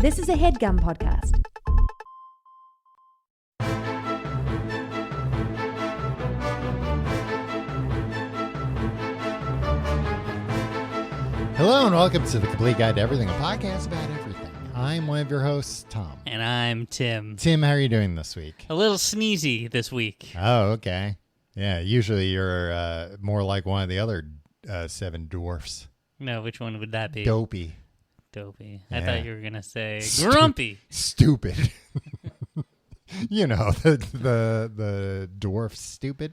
This is a HeadGum podcast. Hello and welcome to The Complete Guide to Everything, a podcast about everything. I'm one of your hosts, Tom. And I'm Tim. Tim, how are you doing this week? A little sneezy this week. Oh, okay. Yeah, usually you're more like one of the other 7 dwarfs. No, which one would that be? Dopey. Dopey. Yeah. I thought you were going to say grumpy. Stupid. You know, the dwarf stupid.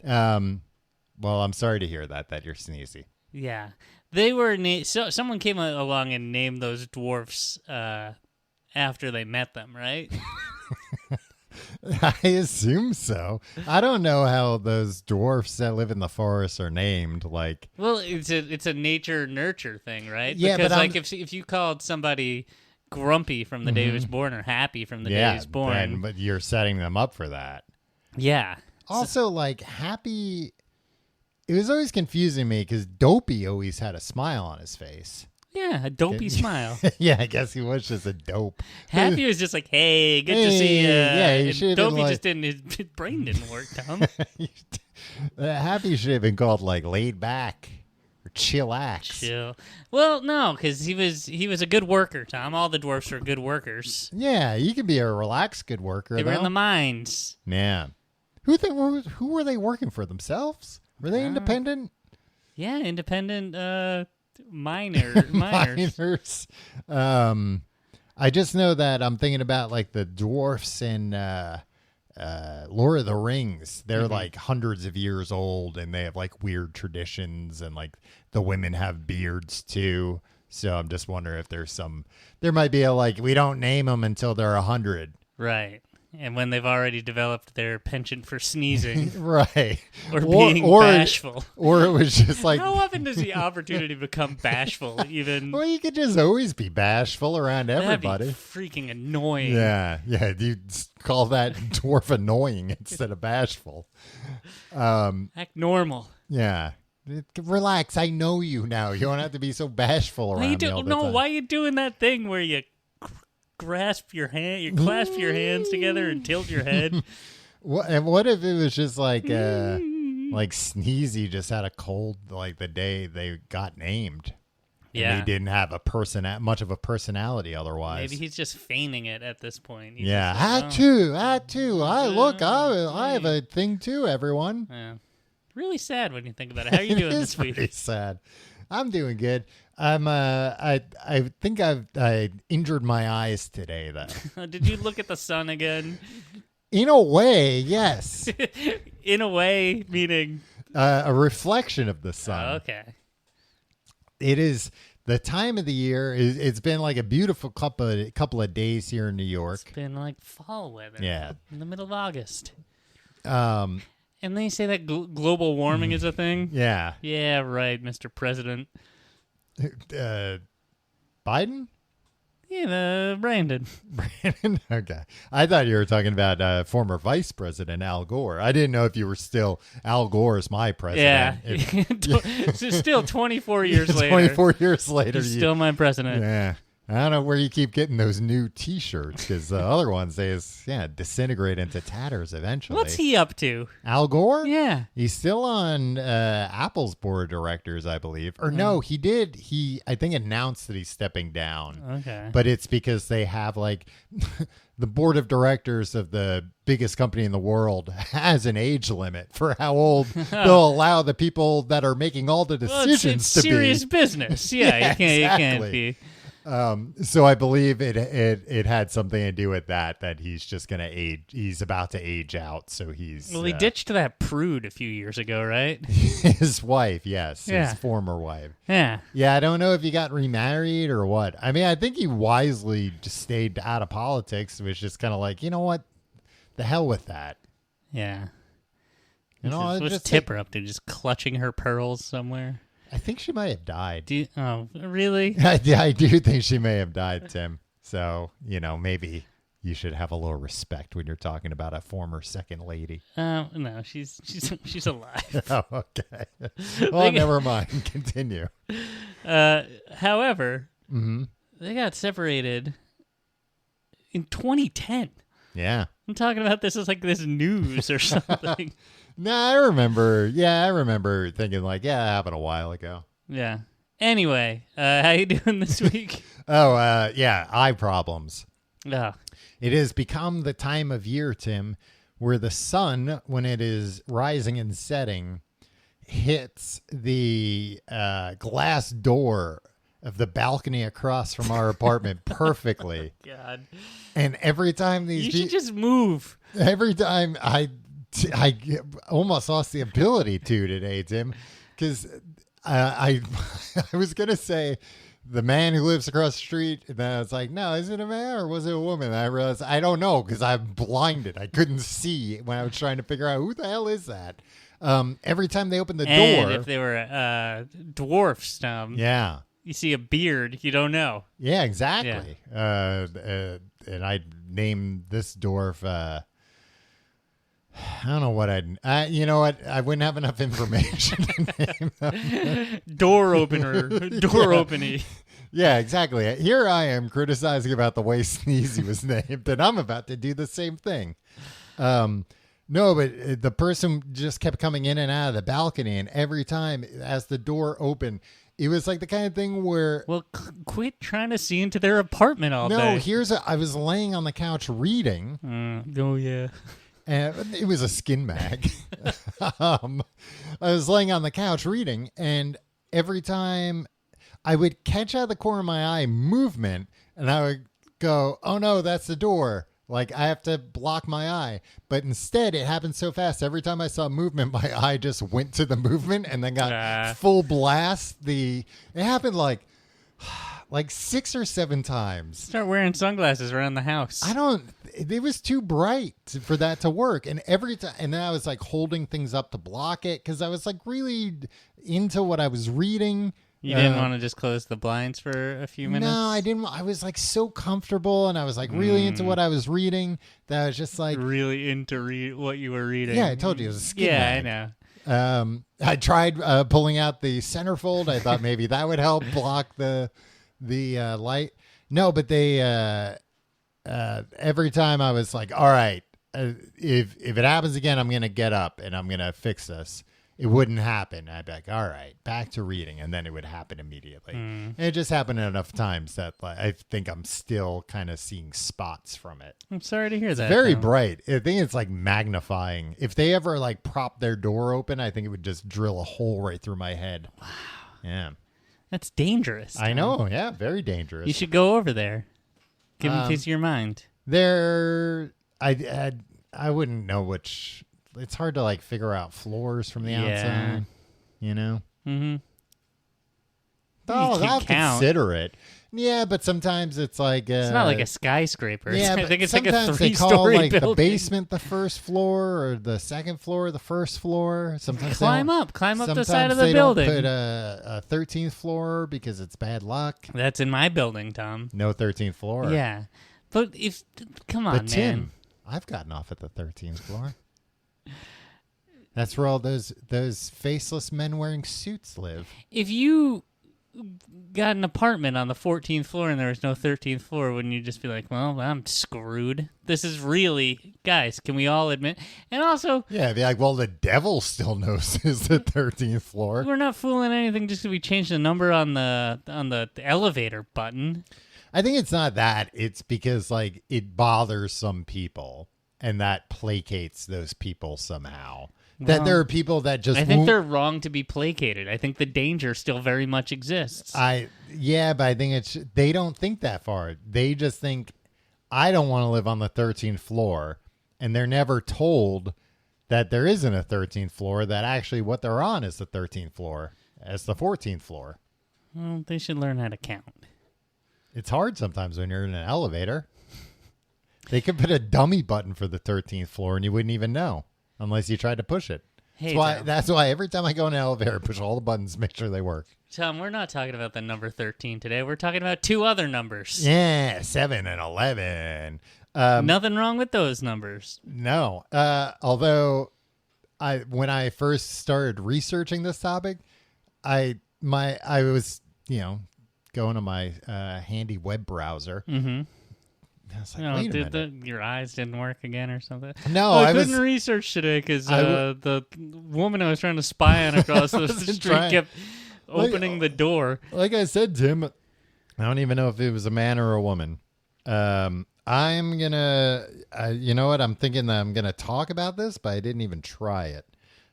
Well, I'm sorry to hear that you're sneezy. Yeah. They were so someone came along and named those dwarfs after they met them, right? I assume so. I don't know how those dwarfs that live in the forest are named. Like, Well, it's a nature nurture thing, right? Yeah, because but like if you called somebody grumpy from the day he was born or happy from the day he was born, but you're setting them up for that. yeah. Also, like, happy. It was always confusing me because Dopey always had a smile on his face. Yeah, a dopey smile. Yeah, I guess he was just a dope. Happy was just like, hey, good to see you. Yeah, he And should have been Dopey like- just didn't, his brain didn't work, Tom. Happy should have been called, like, laid back or chillax. Chill. Well, no, because he was a good worker, Tom. All the dwarfs are good workers. Yeah, you can be a relaxed good worker. They were though. in the mines. Yeah. Who were they working for themselves? Were they independent? Yeah, independent miners. Miners. I just know that I'm thinking about like the dwarfs in Lord of the Rings. They're like hundreds of years old and they have like weird traditions and like the women have beards too. So I'm just wondering if there might be a like, we don't name them until they're 100. Right. And when they've already developed their penchant for sneezing Right. or being bashful. Or it was just like, How often does the opportunity become bashful? Even well, you could just always be bashful around that'd be everybody. freaking annoying. Yeah, you call that dwarf annoying instead of bashful. Act normal. Yeah. Relax, I know you now. You don't have to be so bashful around Why you me all the no, time. why are you doing that thing where you clasp your hands together and tilt your head? What if it was just like Sneezy just had a cold like the day they got named? Yeah. And they didn't have much of a personality otherwise. Maybe he's just feigning it at this point. He's Yeah, just like, I too. I have a thing too, everyone. Yeah. Really sad when you think about it. How are you doing It this is week? pretty sad. I'm doing good. I think I injured my eyes today though. Did you look at the sun again? In a way, yes. In a way, meaning. A reflection of the sun. Okay. It is the time of the year. It's been like a beautiful couple of days here in New York. It's been like fall weather. Yeah. In the middle of August. Um. And they say that global warming is a thing? Yeah. Yeah, right, Mr. President. Biden. Yeah, Brandon. Brandon? Okay. I thought you were talking about former Vice President Al Gore. I didn't know if you were still Al Gore's my Yeah. president. So still 24 years later. 24 years later. He's still my president. Yeah. I don't know where you keep getting those new T-shirts because the other ones, disintegrate into tatters eventually. What's he up to? Al Gore? Yeah. He's still on Apple's board of directors, I believe. Or no, he did. I think, announced that he's stepping down. Okay. But it's because they have like the board of directors of the biggest company in the world has an age limit for how old they'll allow the people that are making all the Well, decisions it's to serious be. business. Yeah, Yeah, you can't exactly. be. So I believe it had something to do with that he's just going to age. He's about to age out. So he's. Well, he ditched that prude a few years ago, right? His wife, yes. Yeah. His former wife. Yeah. Yeah, I don't know if he got remarried or what. I mean, I think he wisely just stayed out of politics. It was just kind of like, you know what? The hell with that. Yeah. You know, What's just Tipper up to? Just clutching her pearls somewhere? I think she might have died. Oh, really? I do think she may have died, Tim. So, maybe you should have a little respect when you're talking about a former second lady. No, she's alive. Oh, okay. Well, never mind. Continue. However, Mm-hmm. they got separated in 2010. Yeah. I'm talking about this as like this news or something. No, I remember. Yeah, I remember thinking like, yeah, that happened a while ago. Yeah. Anyway, how you doing this week? Yeah, eye problems. Oh, It has become the time of year, Tim, where the sun, when it is rising and setting, hits the glass door of the balcony across from our apartment perfectly. God. And every time You should just move. every time I almost lost the ability to today, Tim, because I I was gonna say the man who lives across the street, and then I was like, no, is it a man or was it a woman? And I realized I don't know because I'm blinded. I couldn't see when I was trying to figure out who the hell is that. Every time they open the And door, if they were dwarfs, yeah. you see a beard, you don't know. Yeah, exactly. And I named this dwarf. I don't know what you know what? I wouldn't have enough information to name them. Door opener. Door opening. Yeah, exactly. Here I am criticizing about the way Sneezy was named, and I'm about to do the same thing. No, but the person just kept coming in and out of the balcony, and every time as the door opened, it was like the kind of thing where... Well, quit trying to see into their apartment all No, day. I was laying on the couch reading. Oh, yeah. And it was a skin mag. I was laying on the couch reading, and every time I would catch out of the corner of my eye movement, and I would go, oh no, that's the door. Like, I have to block my eye. But instead, it happened so fast. Every time I saw movement, my eye just went to the movement and then got full blast. It happened like 6 or 7 times. Start wearing sunglasses around the house. It was too bright for that to work. And every time, and then I was like holding things up to block it because I was like really into what I was reading. You didn't want to just close the blinds for a few minutes? No, I didn't. I was like so comfortable and I was like really into what I was reading that I was just like. Really into what you were reading. Yeah, I told you it was a skin mag. I know. I tried pulling out the centerfold. I thought maybe that would help block the light. No, but they every time I was like, all right, if it happens again, I'm gonna get up and I'm gonna fix this. It wouldn't happen. I'd be like, all right, back to reading, and then it would happen immediately. And it just happened enough times that I think I'm still kind of seeing spots from it. I'm sorry to hear that. Very bright. I think it's like magnifying. If they ever like prop their door open, I think it would just drill a hole right through my head. Wow. Yeah. That's dangerous. I know. Yeah, very dangerous. You should go over there. Give them a piece of your mind. I wouldn't know which. It's hard to like figure out floors from the outside, you know? Mm-hmm. I'll consider it. Yeah, but sometimes it's like... it's not like a skyscraper. Yeah, I think it's like a 3-story they call like building. the basement the first floor or the second floor the first floor. Sometimes climb up the side of the building. Don't put a 13th floor because it's bad luck. That's in my building, Tom. No 13th floor. Yeah. But come on, but Tim, man. I've gotten off at the 13th floor. That's where all those faceless men wearing suits live. If you got an apartment on the 14th floor and there was no 13th floor, wouldn't you just be like, well, I'm screwed? This is really, guys, can we all admit? And also... Yeah, be like, well, the devil still knows is the 13th floor. We're not fooling anything just because we changed the number on the elevator button. I think it's not that. It's because, like, it bothers some people, and that placates those people somehow. That there are people that just... I think they're wrong to be placated. I think the danger still very much exists. But I think they don't think that far. They just think, I don't want to live on the 13th floor. And they're never told that there isn't a 13th floor, that actually what they're on is the 13th floor, as the 14th floor. Well, they should learn how to count. It's hard sometimes when you're in an elevator. They could put a dummy button for the 13th floor and you wouldn't even know. Unless you tried to push it. Hey, that's why every time I go in an elevator, I push all the buttons, make sure they work. Tom, we're not talking about the number 13 today. We're talking about 2 other numbers. Yeah, 7 and 11. Nothing wrong with those numbers. No. Although, when I first started researching this topic, I was, going to my handy web browser. Mm-hmm. I was like, No, wait a minute. your eyes didn't work again or something? No, I I was. couldn't research today because I w- the woman I was trying to spy on across the wasn't street trying- kept opening the door. Like I said, Tim, I don't even know if it was a man or a woman. I'm gonna, you know what? I'm thinking that I'm gonna talk about this, but I didn't even try it.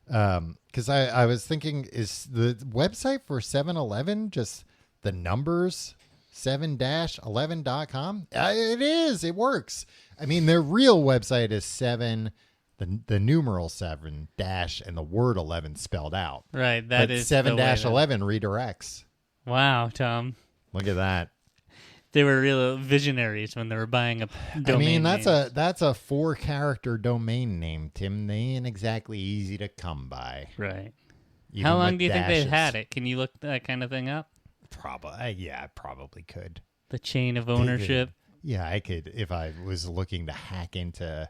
Because I was thinking, is the website for 7-Eleven just the numbers 7-11.com? It is. It works. I mean, their real website is 7, the numeral 7 dash and the word 11 spelled out. Right, But that is the way 7-11 redirects. Wow, Tom. Look at that. They were real visionaries when they were buying a domain. I mean, that's names. a 4-character domain name, Tim. They ain't exactly easy to come by. Right. even How long with do you think they've dashes. had it? Can you look that kind of thing up? Probably, yeah, I probably could. The chain of ownership. Yeah, I could if I was looking to hack into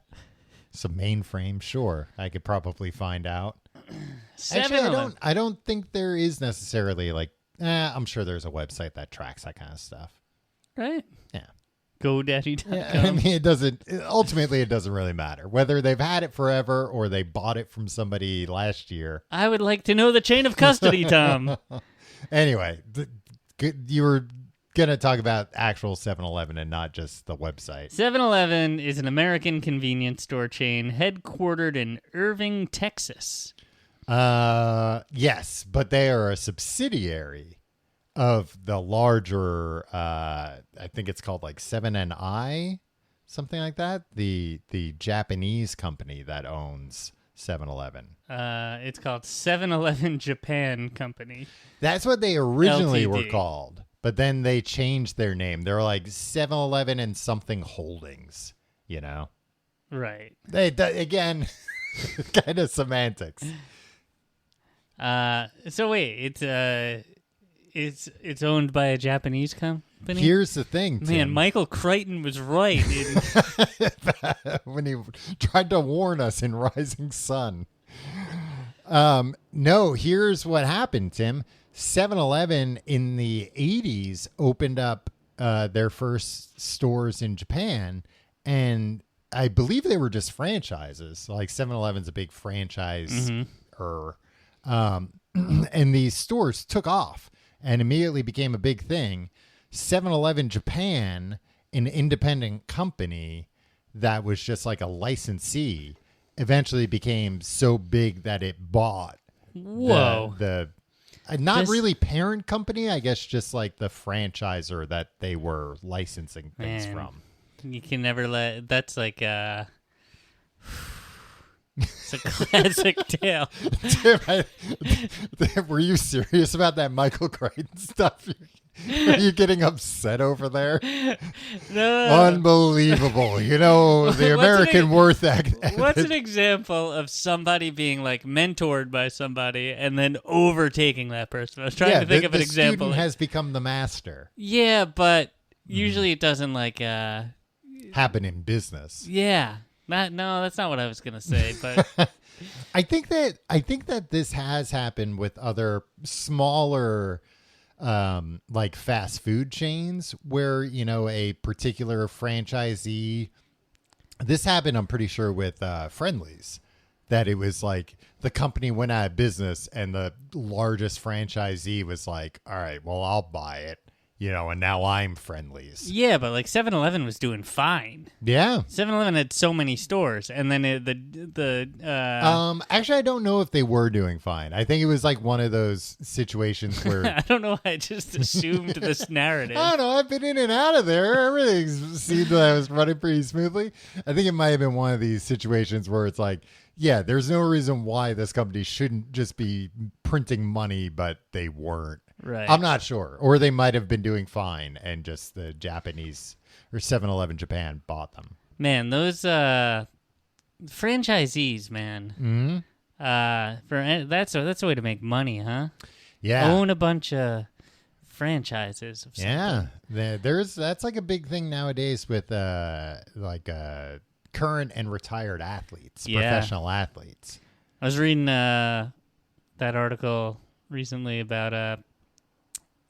some mainframe. Sure, I could probably find out. Actually, 7-Eleven. I don't think there is necessarily like. I'm sure there's a website that tracks that kind of stuff. Right? Yeah. GoDaddy.com. Yeah, I mean, it doesn't. Ultimately, it doesn't really matter whether they've had it forever or they bought it from somebody last year. I would like to know the chain of custody, Tom. Anyway, you were gonna talk about actual 7-Eleven and not just the website. 7-Eleven is an American convenience store chain headquartered in Irving, Texas. Yes, but they are a subsidiary of the larger. I think it's called like 7-I, something like that. The Japanese company that owns 7-Eleven. It's called 7-Eleven Japan Company. That's what they originally were LTD. called, but then they changed their name. They're like 7-Eleven and something Holdings. You know, Right. again, kind of semantics. So wait, it's owned by a Japanese company? Here's the thing, Man, Tim. Michael Crichton was right. When he tried to warn us in Rising Sun. No, here's what happened, Tim. 7-Eleven in the 80s opened up their first stores in Japan, and I believe they were just franchises. Like 7-Eleven's a big franchise. And these stores took off and immediately became a big thing. 7-Eleven Japan, an independent company that was just like a licensee, eventually became so big that it bought Whoa. the not This- really parent company, I guess, just like the franchisor that they were licensing things Man. from. You can never let. That's like it's a classic tale. Were you serious about that Michael Crichton stuff? Are you getting upset over there? No. Unbelievable. You know, the What's American an- Worth Act. What's an example of somebody being like mentored by somebody and then overtaking that person? I was trying to think of an example. Student has become the master. Yeah, but usually it doesn't like Happen in business. yeah. No, that's not what I was gonna say, but I think that this has happened with other smaller like fast food chains where, you know, a particular franchisee, this happened, I'm pretty sure, with Friendly's, that it was like the company went out of business and the largest franchisee was like, all right, well, I'll buy it, you know, and now I'm Friendly's. yeah, but like 7-Eleven was doing fine. Yeah. 7-Eleven had so many stores, and then Actually, I don't know if they were doing fine. I think it was like one of those situations where I don't know why I just assumed this narrative. I don't know. I've been in and out of there. Everything seemed that I was running pretty smoothly. I think it might have been one of these situations where it's like, yeah, there's no reason why this company shouldn't just be printing money, but they weren't. Right. I'm not sure. Or they might have been doing fine and just the Japanese or 7-Eleven Japan bought them. Man, those franchisees, man. Mm-hmm. That's a way to make money, huh? Yeah. Own a bunch of franchises of something. Yeah. That's like a big thing nowadays with current and retired athletes, Yeah. professional athletes. I was reading that article recently about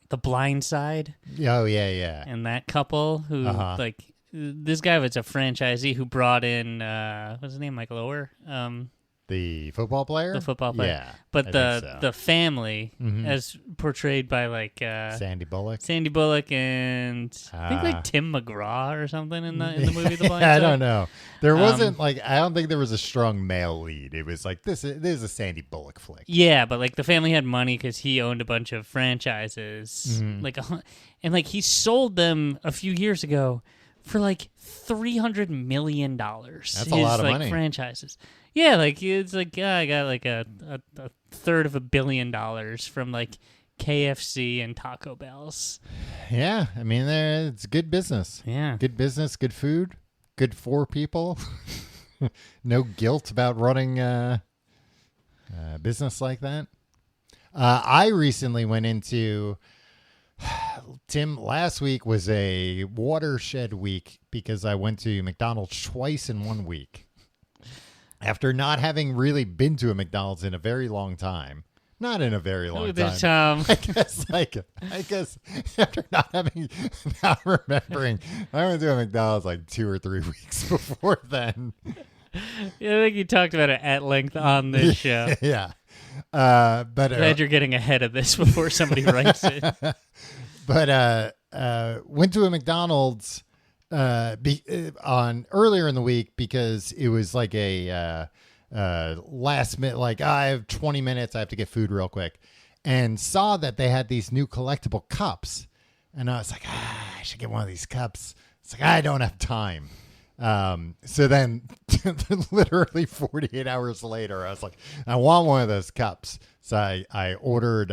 The Blind Side Oh, yeah, yeah. and that couple who Uh-huh. like this guy was a franchisee who brought in what's his name, Michael Oher, The football player? the football player. Yeah. But I the think so. the family, Mhm. as portrayed by like Sandy Bullock. Sandy Bullock and I think like Tim McGraw or something in the movie The Blind I Side. don't know. There wasn't like I don't think there was a strong male lead. It was like this is a Sandy Bullock flick. Yeah, but like the family had money because he owned a bunch of franchises, Mhm. and like he sold them a few years ago for like $300 million. That's a lot of money. Franchises. Yeah, like it's like I got like a third of $1 billion from like KFC and Taco Bell's. Yeah, I mean it's good business. Yeah. Good business, good food, good for people. No guilt about running a business like that. I recently went into Tim. Last week was a watershed week because I went to McDonald's twice in 1 week. After not having really been to a McDonald's in a very long time. Not in a very long time. I guess after not remembering, I went to a McDonald's like 2 or 3 weeks before then. Yeah, I think you talked about it at length on this show. Yeah. But Glad you're getting ahead of this before somebody writes it. But went to a McDonald's on earlier in the week because it was like a last minute, like I have 20 minutes, I have to get food real quick, and saw that they had these new collectible cups, and I was like, I should get one of these cups. It's like I don't have time. So then literally 48 hours later, I was like, I want one of those cups. So I ordered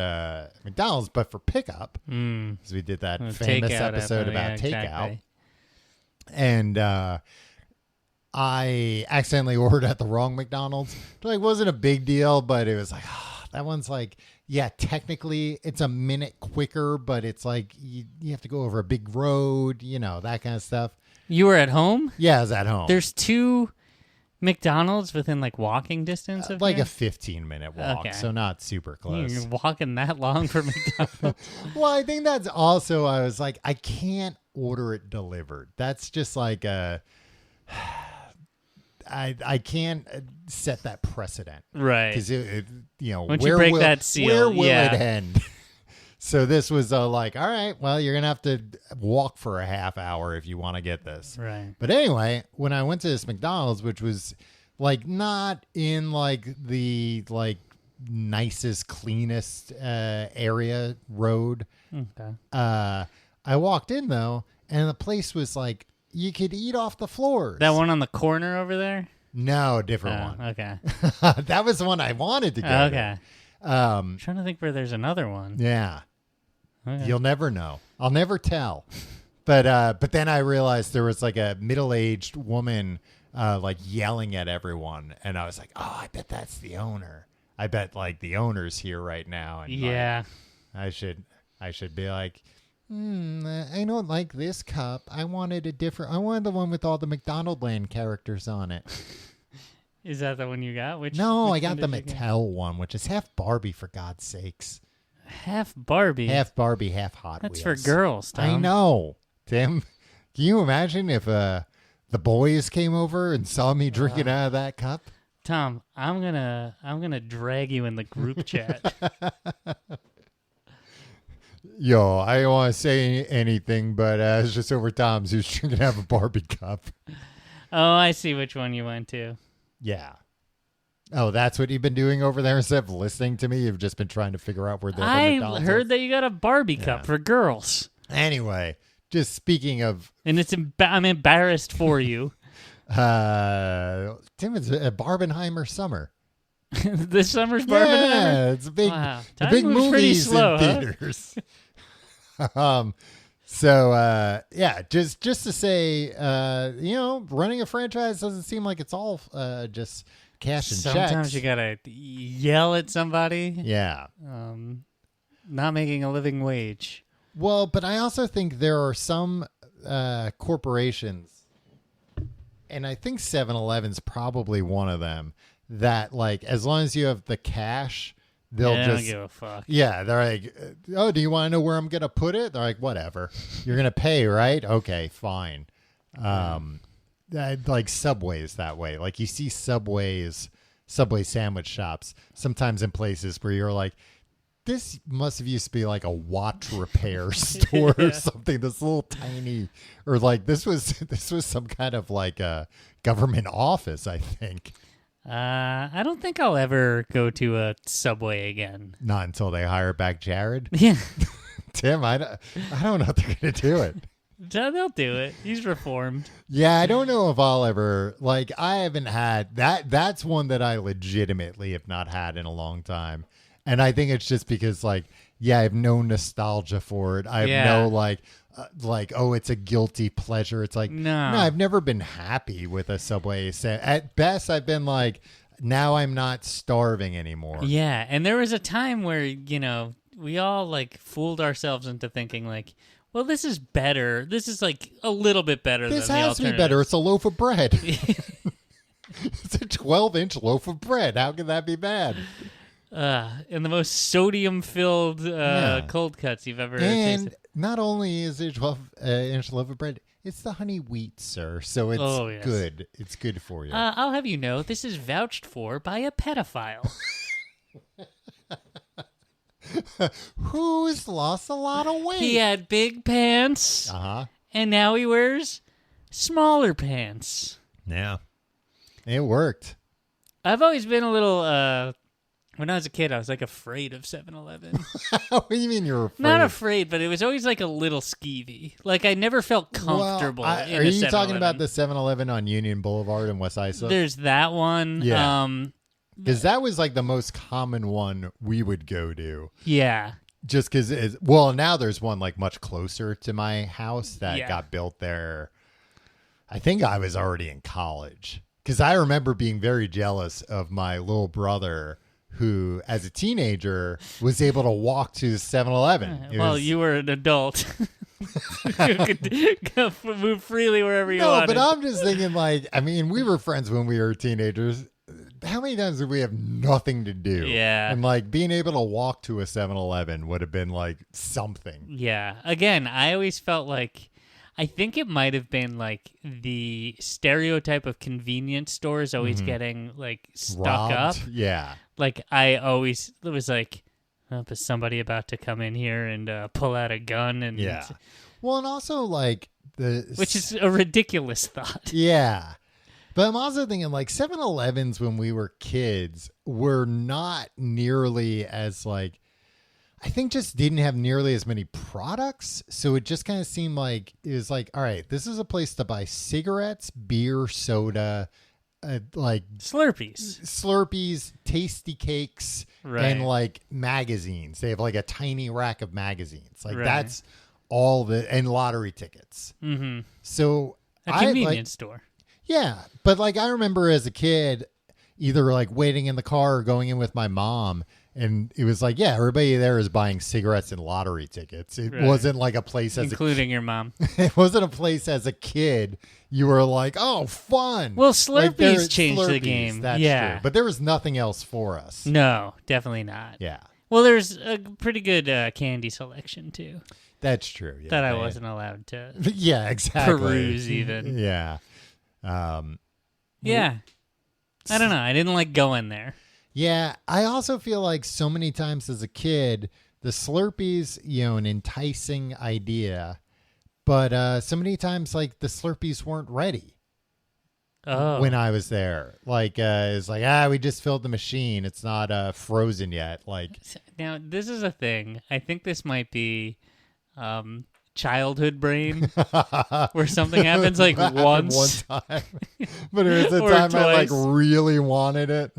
McDonald's, but for pickup, because we did that famous episode about takeout. Exactly. And I accidentally ordered at the wrong McDonald's. Like, wasn't a big deal, but it was like, that one's like, yeah, technically it's a minute quicker, but it's like you have to go over a big road, that kind of stuff. You were at home? Yeah, I was at home. There's 2 McDonald's within like walking distance of like here? a 15-minute walk, Okay. so not super close. You're walking that long for McDonald's? Well, I think that's also, I was like, I can't order it delivered. That's just like I can't set that precedent. Right. Because, Once you break that seal, where will yeah. it end? So this was like, all right, well, you're going to have to walk for a half hour if you want to get this. Right. But anyway, when I went to this McDonald's, which was like not in like the like nicest, cleanest area road, Okay. I walked in though, and the place was like, you could eat off the floors. That one on the corner over there? No, different one. Okay. That was the one I wanted to go Okay. to. I'm trying to think where there's another one. Yeah. Okay. You'll never know. I'll never tell. But then I realized there was like a middle-aged woman like yelling at everyone, and I was like, "Oh, I bet that's the owner. I bet like the owner's here right now." And Yeah. like, I should be like, I don't like this cup. I wanted the one with all the McDonaldland characters on it. Is that the one you got? Which No, which I got the one did you get? Mattel one, which is half Barbie, for God's sakes. Half Barbie. Half Barbie, half Hot That's Wheels. for girls, Tom. I know, Tim. Can you imagine if the boys came over and saw me drinking out of that cup? Tom, I'm gonna drag you in the group chat. Yo, I don't want to say anything, but it's just over Tom's who's drinking out of a Barbie cup. Oh, I see which one you went to. Yeah. Oh, that's what you've been doing over there instead of listening to me. You've just been trying to figure out where the other I McDonald's heard is? that you got a Barbie cup Yeah. for girls, Anyway, just speaking of, and I'm embarrassed for you. Tim, it's a Barbenheimer summer. This summer's Barbenheimer. Yeah, it's a big, Wow. the Time big moves pretty movies slow, in huh? theaters. So yeah, just to say, running a franchise doesn't seem like it's all just cash and Sometimes checks. you gotta yell at somebody. Yeah. Not making a living wage. Well, but I also think there are some corporations, and I think 7-Eleven's probably one of them, that like as long as you have the cash, they'll I don't just give a fuck. yeah, they're like, oh, do you want to know where I'm gonna put it? They're like, whatever, you're gonna pay, right? Okay, fine. Like Subway's that way. Like you see Subway sandwich shops sometimes in places where you're like, this must have used to be like a watch repair store or something. This little tiny, or like this was some kind of like a government office, I think. I don't think I'll ever go to a Subway again. Not until they hire back Jared. Yeah. Tim, I don't know if they're going to do it. They'll do it. He's reformed. Yeah, I don't know if I'll ever, like, I haven't had that. That's one that I legitimately have not had in a long time. And I think it's just because, like, yeah, I have no nostalgia for it. I have no, like, oh, it's a guilty pleasure. It's like, no, I've never been happy with a Subway. At best, I've been like, now I'm not starving anymore. Yeah, and there was a time where, you know, we all, like, fooled ourselves into thinking, like, well, this is better. This is, like, a little bit better than the alternative. This has to be better. It's a loaf of bread. It's a 12-inch loaf of bread. How can that be bad? And the most sodium-filled cold cuts you've ever tasted. And not only is it 12-inch loaf of bread, it's the honey wheat, sir. So it's good. It's good for you. I'll have you know, this is vouched for by a pedophile. Who's lost a lot of weight. He had big pants, and now he wears smaller pants. Yeah. It worked. I've always been a little... when I was a kid, I was, like, afraid of 7-Eleven. What do you mean you're afraid? Not afraid, but it was always, like, a little skeevy. Like, I never felt comfortable in a 7-Eleven. Are you talking about the 7-Eleven on Union Boulevard in West Islip? There's that one. Yeah. Because that was, like, the most common one we would go to. Yeah. Just because, well, now there's one, like, much closer to my house that got built there. I think I was already in college. Because I remember being very jealous of my little brother who, as a teenager, was able to walk to 7-Eleven. Well, you were an adult. You could move freely wherever you wanted. No, but I'm just thinking, like, I mean, we were friends when we were teenagers. How many times did we have nothing to do? Yeah. And, like, being able to walk to a 7-Eleven would have been, like, something. Yeah. Again, I always felt like... I think it might have been, like, the stereotype of convenience stores always getting, like, stuck Robbed? up. Yeah. Like, it was like, oh, is somebody about to come in here and pull out a gun? And yeah. Well, and also, like, which is a ridiculous thought. Yeah. But I'm also thinking, like, 7-Elevens when we were kids were not nearly as, like, I think just didn't have nearly as many products. So it just kind of seemed like it was like, all right, this is a place to buy cigarettes, beer, soda, like Slurpees, tasty cakes, and like magazines. They have like a tiny rack of magazines. Like that's all and lottery tickets. Mm-hmm. So a convenience store. Yeah. But like I remember as a kid, either like waiting in the car or going in with my mom. And it was like, yeah, everybody there is buying cigarettes and lottery tickets. It wasn't like a place including your mom. It wasn't a place as a kid. You were like, oh, fun. Well, Slurpees changed the game. That's true. But there was nothing else for us. No, definitely not. Yeah. Well, there's a pretty good candy selection too. That's true. Yeah, that I wasn't allowed to. Yeah, exactly. Peruse even. Yeah. Yeah. I don't know. I didn't like going there. Yeah, I also feel like so many times as a kid, the Slurpees, you know, an enticing idea, but so many times like the Slurpees weren't ready. Oh. When I was there, like it's like we just filled the machine. It's not frozen yet. Like now, this is a thing. I think this might be childhood brain, where something happens like once, one time, but it was a time I like really wanted it.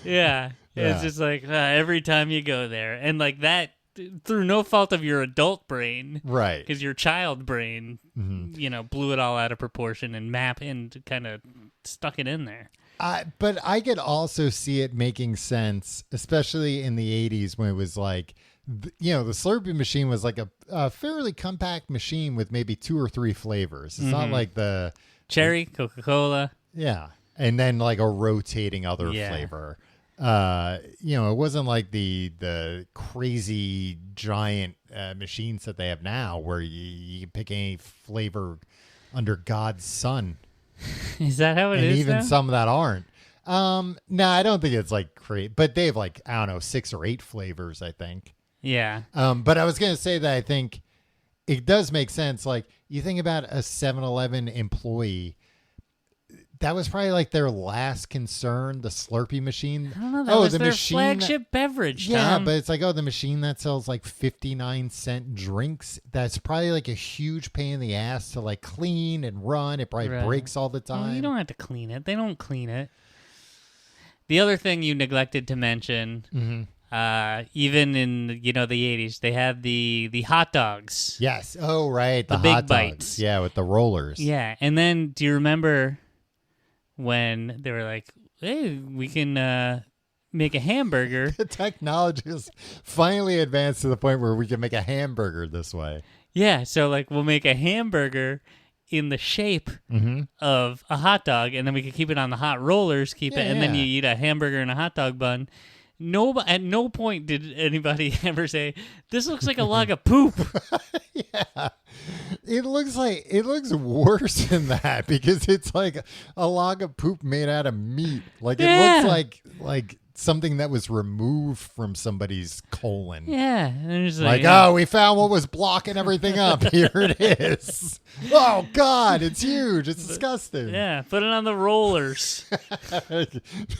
Yeah. It's just like every time you go there, and like that through no fault of your adult brain, right? Because your child brain, you know, blew it all out of proportion and kind of stuck it in there. But I could also see it making sense, especially in the 80s when it was like, you know, the Slurpee machine was like a fairly compact machine with maybe 2 or 3 flavors. It's not like the cherry, Coca-Cola. Yeah. And then like a rotating other flavor. You know, it wasn't like the crazy giant machines that they have now where you can pick any flavor under God's sun. Is that how it and is even now? some that aren't. No, I don't think it's like great, but they have like, I don't know, 6 or 8 flavors, I think. Yeah. But I was going to say that I think it does make sense. Like, you think about a 7-Eleven employee, that was probably like their last concern, the Slurpee machine. I don't know. That was the their machine flagship beverage, yeah, Tom. but it's like, the machine that sells like 59-cent drinks. That's probably like a huge pain in the ass to like clean and run. It probably Right. breaks all the Well, time. you don't have to clean it. They don't clean it. The other thing you neglected to mention, even in the 80s, they had the hot dogs. Yes. Oh, right. The, The big hot dogs. bites. Yeah, with the rollers. Yeah, and then do you remember when they were like, "Hey, we can make a hamburger"? The technology has finally advanced to the point where we can make a hamburger this way. Yeah, so like we'll make a hamburger in the shape of a hot dog, and then we could keep it on the hot rollers, and then Yeah. you eat a hamburger in a hot dog bun. At no point did anybody ever say, "This looks like a log of poop." Yeah. It looks worse than that because it's like a log of poop made out of meat. Like, it Yeah. looks like something that was removed from somebody's colon. Yeah, and they're just Like, like, oh, we found what was blocking everything up. Here it is. Oh, God, it's huge. It's disgusting. yeah, put it on the rollers.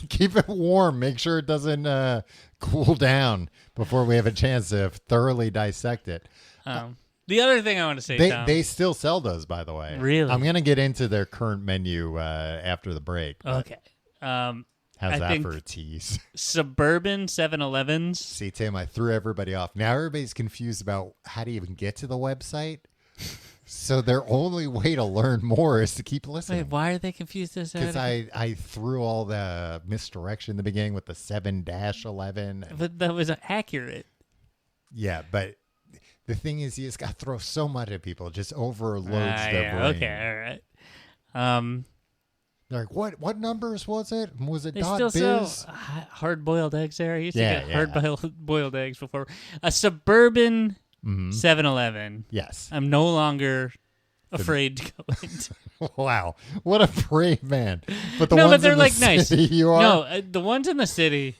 Keep it warm. Make sure it doesn't cool down before we have a chance to thoroughly dissect it. The other thing I want to say, Tom, They still sell those, by the way. Really? I'm going to get into their current menu after the break. but okay. How's I that think for a tease? suburban 7-Elevens. See, Tim, I threw everybody off. Now everybody's confused about how to even get to the website. So their only way to learn more is to keep listening. Wait, why are they confused as Because to I threw all the misdirection in the beginning with the 7-11. But that was accurate. Yeah, but the thing is, you just got to throw so much at people. It just overloads their Yeah, brain. okay, all right. They're like, what numbers was it? Was it They dot still biz? sell hard-boiled eggs there. I used to Yeah, get yeah. hard-boiled eggs before. A suburban Mhm. 7-Eleven. Yes. I'm no longer afraid to go into. Wow. What a brave man. But the No, ones but they're in the like nice. city you are? No, the ones in the city.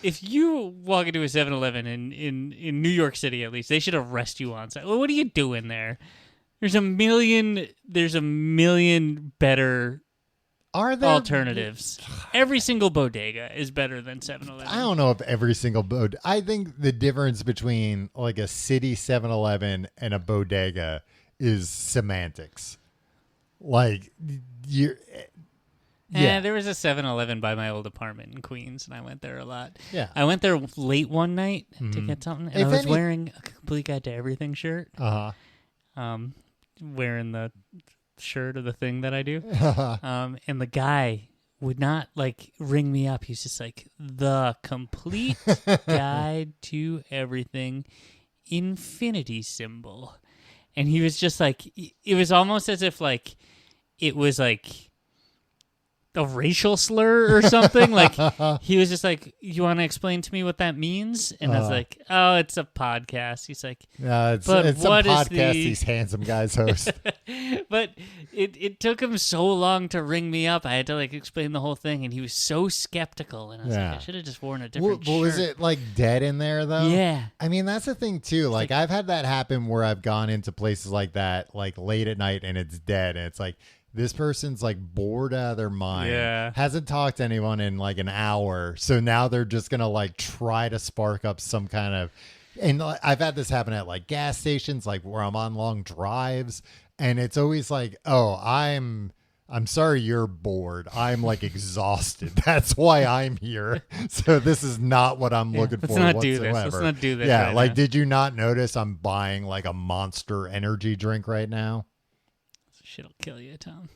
If you walk into a 7-Eleven in New York City, at least, they should arrest you on site. Well, what are you doing there? There's a million better Are there alternatives. Every single bodega is better than 7-Eleven. I don't know if every single I think the difference between like a city 7-Eleven and a bodega is semantics. Like, you're yeah. There was a 7-Eleven by my old apartment in Queens, and I went there a lot. Yeah. I went there late one night to get something, and If I was any- wearing a Complete Guide to Everything shirt. Uh-huh. Wearing the shirt of the thing that I do. And the guy would not like ring me up. He's just like, the Complete Guide to Everything infinity symbol. And he was just like, it was almost as if like it was like a racial slur or something. Like he was just like, you want to explain to me what that means? And I was like, oh, it's a podcast. He's like, It's But some what is podcast the- these handsome guys host. but it took him so long to ring me up. I had to like explain the whole thing, and he was so skeptical. And I was Yeah. like, I should have just worn a different What was shirt. it like dead in there though? Yeah. I mean, that's the thing too. Like, I've had that happen where I've gone into places like that, like late at night, and it's dead, and it's like this person's like bored out of their mind. Yeah. Hasn't talked to anyone in like an hour, so now they're just gonna like try to spark up some kind of. And I've had this happen at like gas stations, like where I'm on long drives, and it's always like, oh, I'm sorry you're bored. I'm like exhausted. That's why I'm here. So this is not what I'm looking let's for not whatsoever. do this. Let's not do this Yeah, right like now. did you not notice I'm buying like a Monster energy drink right now? Shit'll kill you, Tom.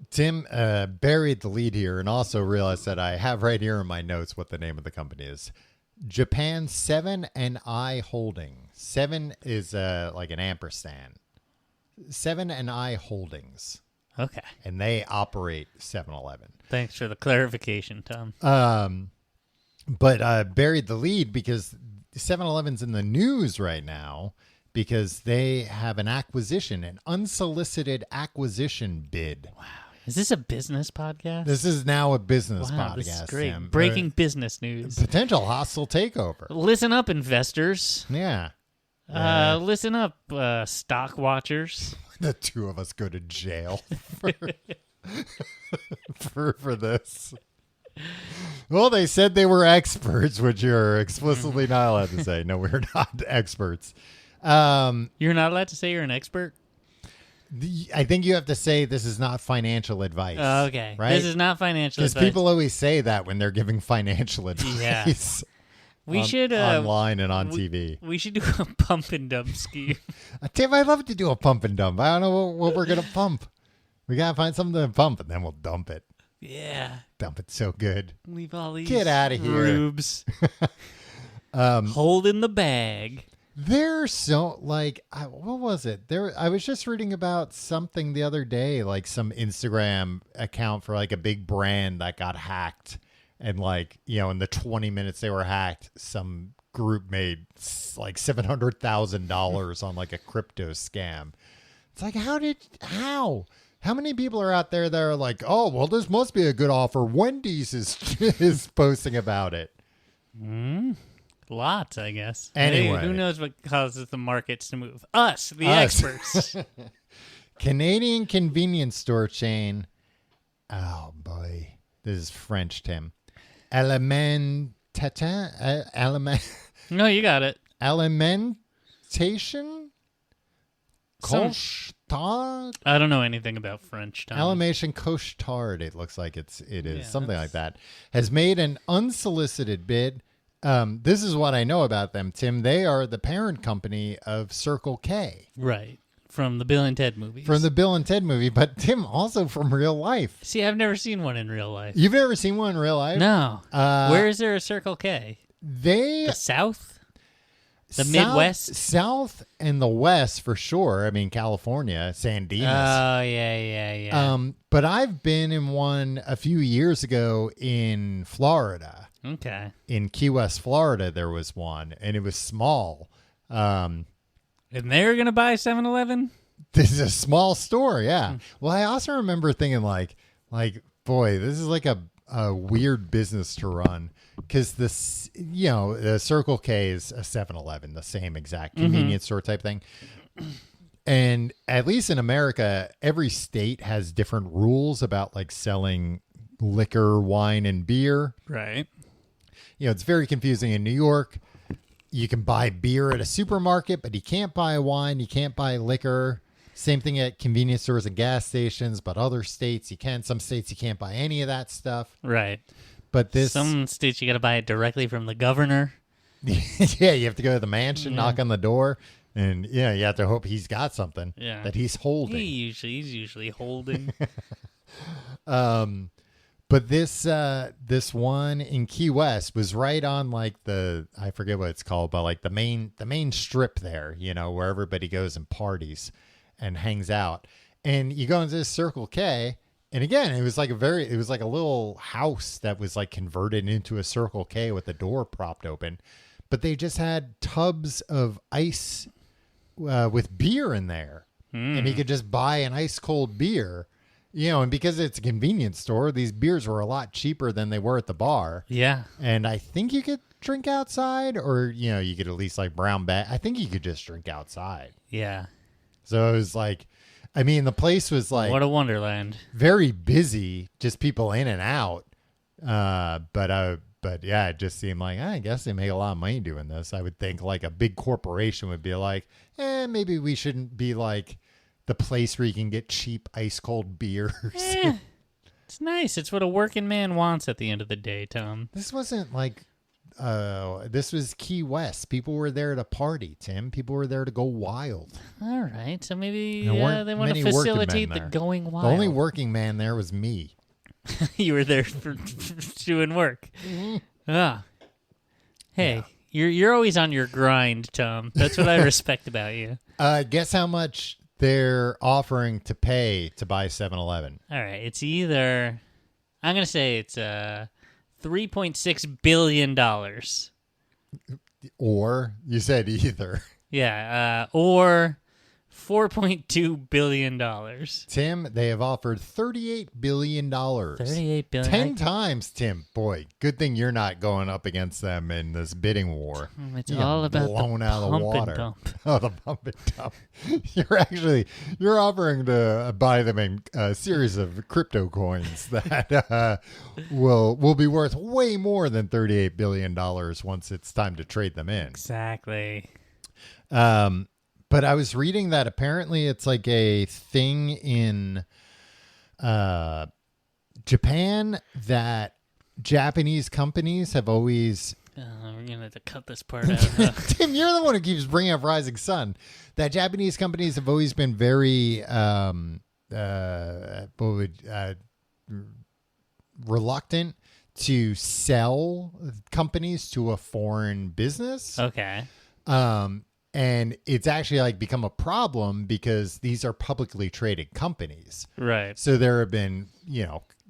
Tim buried the lead here and also realized that I have right here in my notes what the name of the company is. Japan 7 and I Holding. 7 is like an ampersand. 7 and I Holdings. Okay. And they operate 7-Eleven. Thanks for the clarification, Tom. but buried the lead because 7-Eleven's in the news right now because they have an unsolicited acquisition bid. Wow. Is this a business podcast? This is now a business wow, podcast. this is great. Tim. Breaking business news. Potential hostile takeover. Listen up, investors. Yeah. Listen up, stock watchers. The two of us go to jail for this. Well, they said they were experts, which you're explicitly not allowed to say. No, we're not experts. You're not allowed to say you're an expert? I think you have to say this is not financial advice. Okay. Right? This is not financial Because advice. people always say that when they're giving financial advice. We should online and on TV. We should do a pump and dump scheme. Tim, I'd love to do a pump and dump. I don't know what we're gonna pump. We gotta find something to pump, and then we'll dump it. Yeah. Dump it so good. Leave all these Get outta here. rubes. Hold in the bag. They're so what was it? I was just reading about something the other day, like some Instagram account for like a big brand that got hacked. And in the 20 minutes they were hacked, some group made like $700,000 on like a crypto scam. It's like, how many people are out there that are like, oh, well, this must be a good offer. Wendy's is posting about it. Lots, I guess. Anyway. Hey, who knows what causes the markets to move? Us, the experts. Canadian convenience store chain. Oh, boy. This is French, Tim. Alimentation? No, you got it. Alimentation? Couche-tard? I don't know anything about French. Tom. Alimation Couche-tard, it looks like it is. Yeah, something like that. Has made an unsolicited bid. This is what I know about them, Tim. They are the parent company of Circle K. Right. From the Bill and Ted movies. From the Bill and Ted movie, but Tim, also from real life. See, I've never seen one in real life. You've never seen one in real life? No. Where is there a Circle K? The South? The Midwest? South and the West for sure. I mean, California, San Dimas. Oh, yeah. But I've been in one a few years ago in Florida. Okay. In Key West, Florida, there was one, and it was small. And they're going to buy 7-Eleven? This is a small store, yeah. Well, I also remember thinking like, boy, this is like a weird business to run because this, the Circle K is a 7-Eleven, the same exact convenience store type thing. And at least in America, every state has different rules about like selling liquor, wine, and beer. Right. It's very confusing in New York. You can buy beer at a supermarket, but you can't buy wine. You can't buy liquor. Same thing at convenience stores and gas stations, but other states you can. Some states you can't buy any of that stuff. Right. But some states you got to buy it directly from the governor. Yeah, you have to go to the mansion, knock on the door, and you have to hope he's got something that he's holding. He's usually holding. But this one in Key West was right on like I forget what it's called, but like the main strip there, where everybody goes and parties and hangs out. And you go into this Circle K, and again, it was like a little house that was like converted into a Circle K with the door propped open. But they just had tubs of ice with beer in there. And you could just buy an ice cold beer. And because it's a convenience store, these beers were a lot cheaper than they were at the bar. Yeah. And I think you could drink outside, or, you could at least like brown bag. I think you could just drink outside. Yeah. So it was like, I mean, the place was like, what a wonderland. Very busy, just people in and out. But yeah, it just seemed like, I guess they make a lot of money doing this. I would think like a big corporation would be like, maybe we shouldn't be like the place where you can get cheap ice cold beers. It's nice. It's what a working man wants at the end of the day, Tom. This wasn't like, this was Key West. People were there to party, Tim. People were there to go wild. All right. So maybe There weren't they want to many working facilitate men the there. going wild. The only working man there was me. You were there for doing work. Ah. Hey, you're always on your grind, Tom. That's what I respect about you. Guess how much they're offering to pay to buy 7-Eleven? All right, it's either I'm gonna say it's $3.6 billion. Or you said either. Yeah, or $4.2 billion. Tim, they have offered $38 billion. $38 billion. 10 times, Tim. Boy, good thing you're not going up against them in this bidding war. It's You get all about blown the out of the pump water. and dump. Oh, the pump and dump. You're offering to buy them in a series of crypto coins that will be worth way more than $38 billion once it's time to trade them in. Exactly. But I was reading that apparently it's like a thing in Japan that Japanese companies have always. We're going to have to cut this part out. Tim, you're the one who keeps bringing up Rising Sun. That Japanese companies have always been very reluctant to sell companies to a foreign business. Okay. And it's actually like become a problem because these are publicly traded companies. Right. So there have been,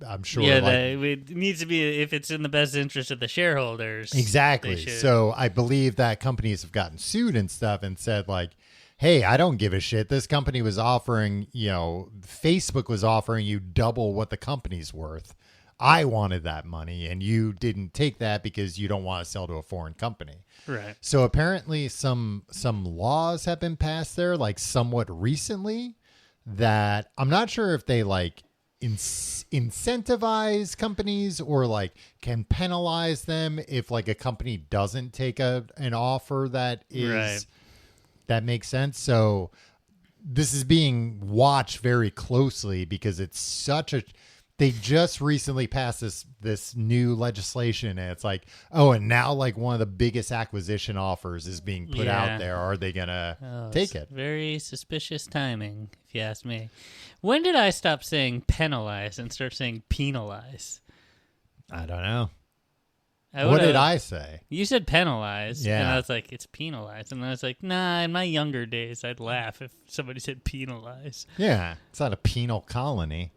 I'm sure. Yeah, like, it needs to be, if it's in the best interest of the shareholders. exactly. They should. So I believe that companies have gotten sued and stuff and said like, hey, I don't give a shit. This company was offering, Facebook was offering you double what the company's worth. I wanted that money and you didn't take that because you don't want to sell to a foreign company. Right. So apparently some laws have been passed there like somewhat recently that I'm not sure if they like incentivize companies or like can penalize them if like a company doesn't take an offer that is Right. that makes sense. So this is being watched very closely because it's such a they just recently passed this new legislation and it's like, oh, and now like one of the biggest acquisition offers is being put Yeah. out there. Are they gonna take it? Very suspicious timing, if you ask me. When did I stop saying penalize and start saying penalize? I don't know. I What would've- did I say? You said penalize, and Yeah. I was like, it's penalize. And I was like, nah, in my younger days, I'd laugh if somebody said penalize. Yeah, it's not a penal colony.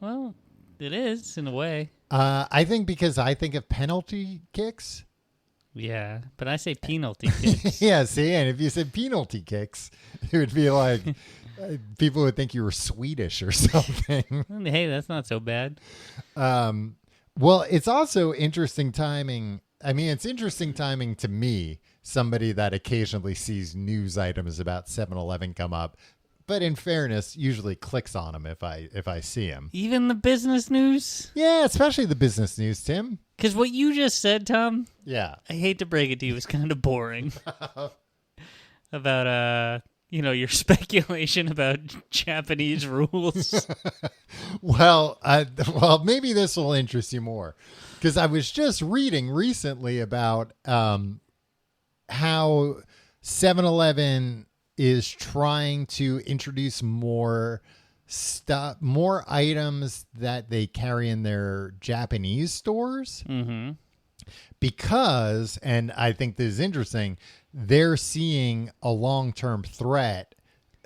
Well, it is, in a way. I think because I think of penalty kicks. Yeah, but I say penalty kicks. Yeah, see, and if you said penalty kicks, it would be like people would think you were Swedish or something. Hey, that's not so bad. Well, it's also interesting timing. I mean, it's interesting timing to me, somebody that occasionally sees news items about 7-Eleven come up, but in fairness, usually clicks on them if I see them. Even the business news? Yeah, especially the business news, Tim. Because what you just said, Tom, Yeah. I hate to break it to you, is kind of boring. About, your speculation about Japanese rules. Well, maybe this will interest you more because I was just reading recently about how 7-Eleven is trying to introduce more items that they carry in their Japanese stores Mm-hmm. because, and I think this is interesting, they're seeing a long-term threat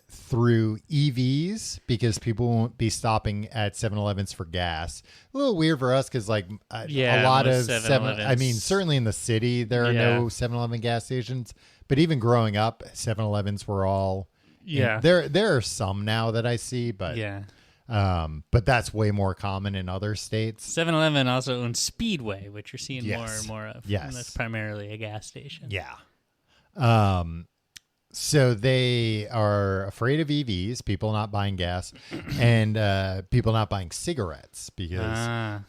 through EVs because people won't be stopping at 7-Elevens for gas. A little weird for us because like a lot of most 7-Elevens. I mean, certainly in the city, there are no 7-Eleven gas stations, but even growing up, 7-Elevens were all, Yeah. there are some now that I see, but, Yeah. but that's way more common in other states. 7-Eleven also owns Speedway, which you're seeing more Yes. and more of. Yes. And that's primarily a gas station. Yeah. So they are afraid of EVs, people not buying gas, and people not buying cigarettes because,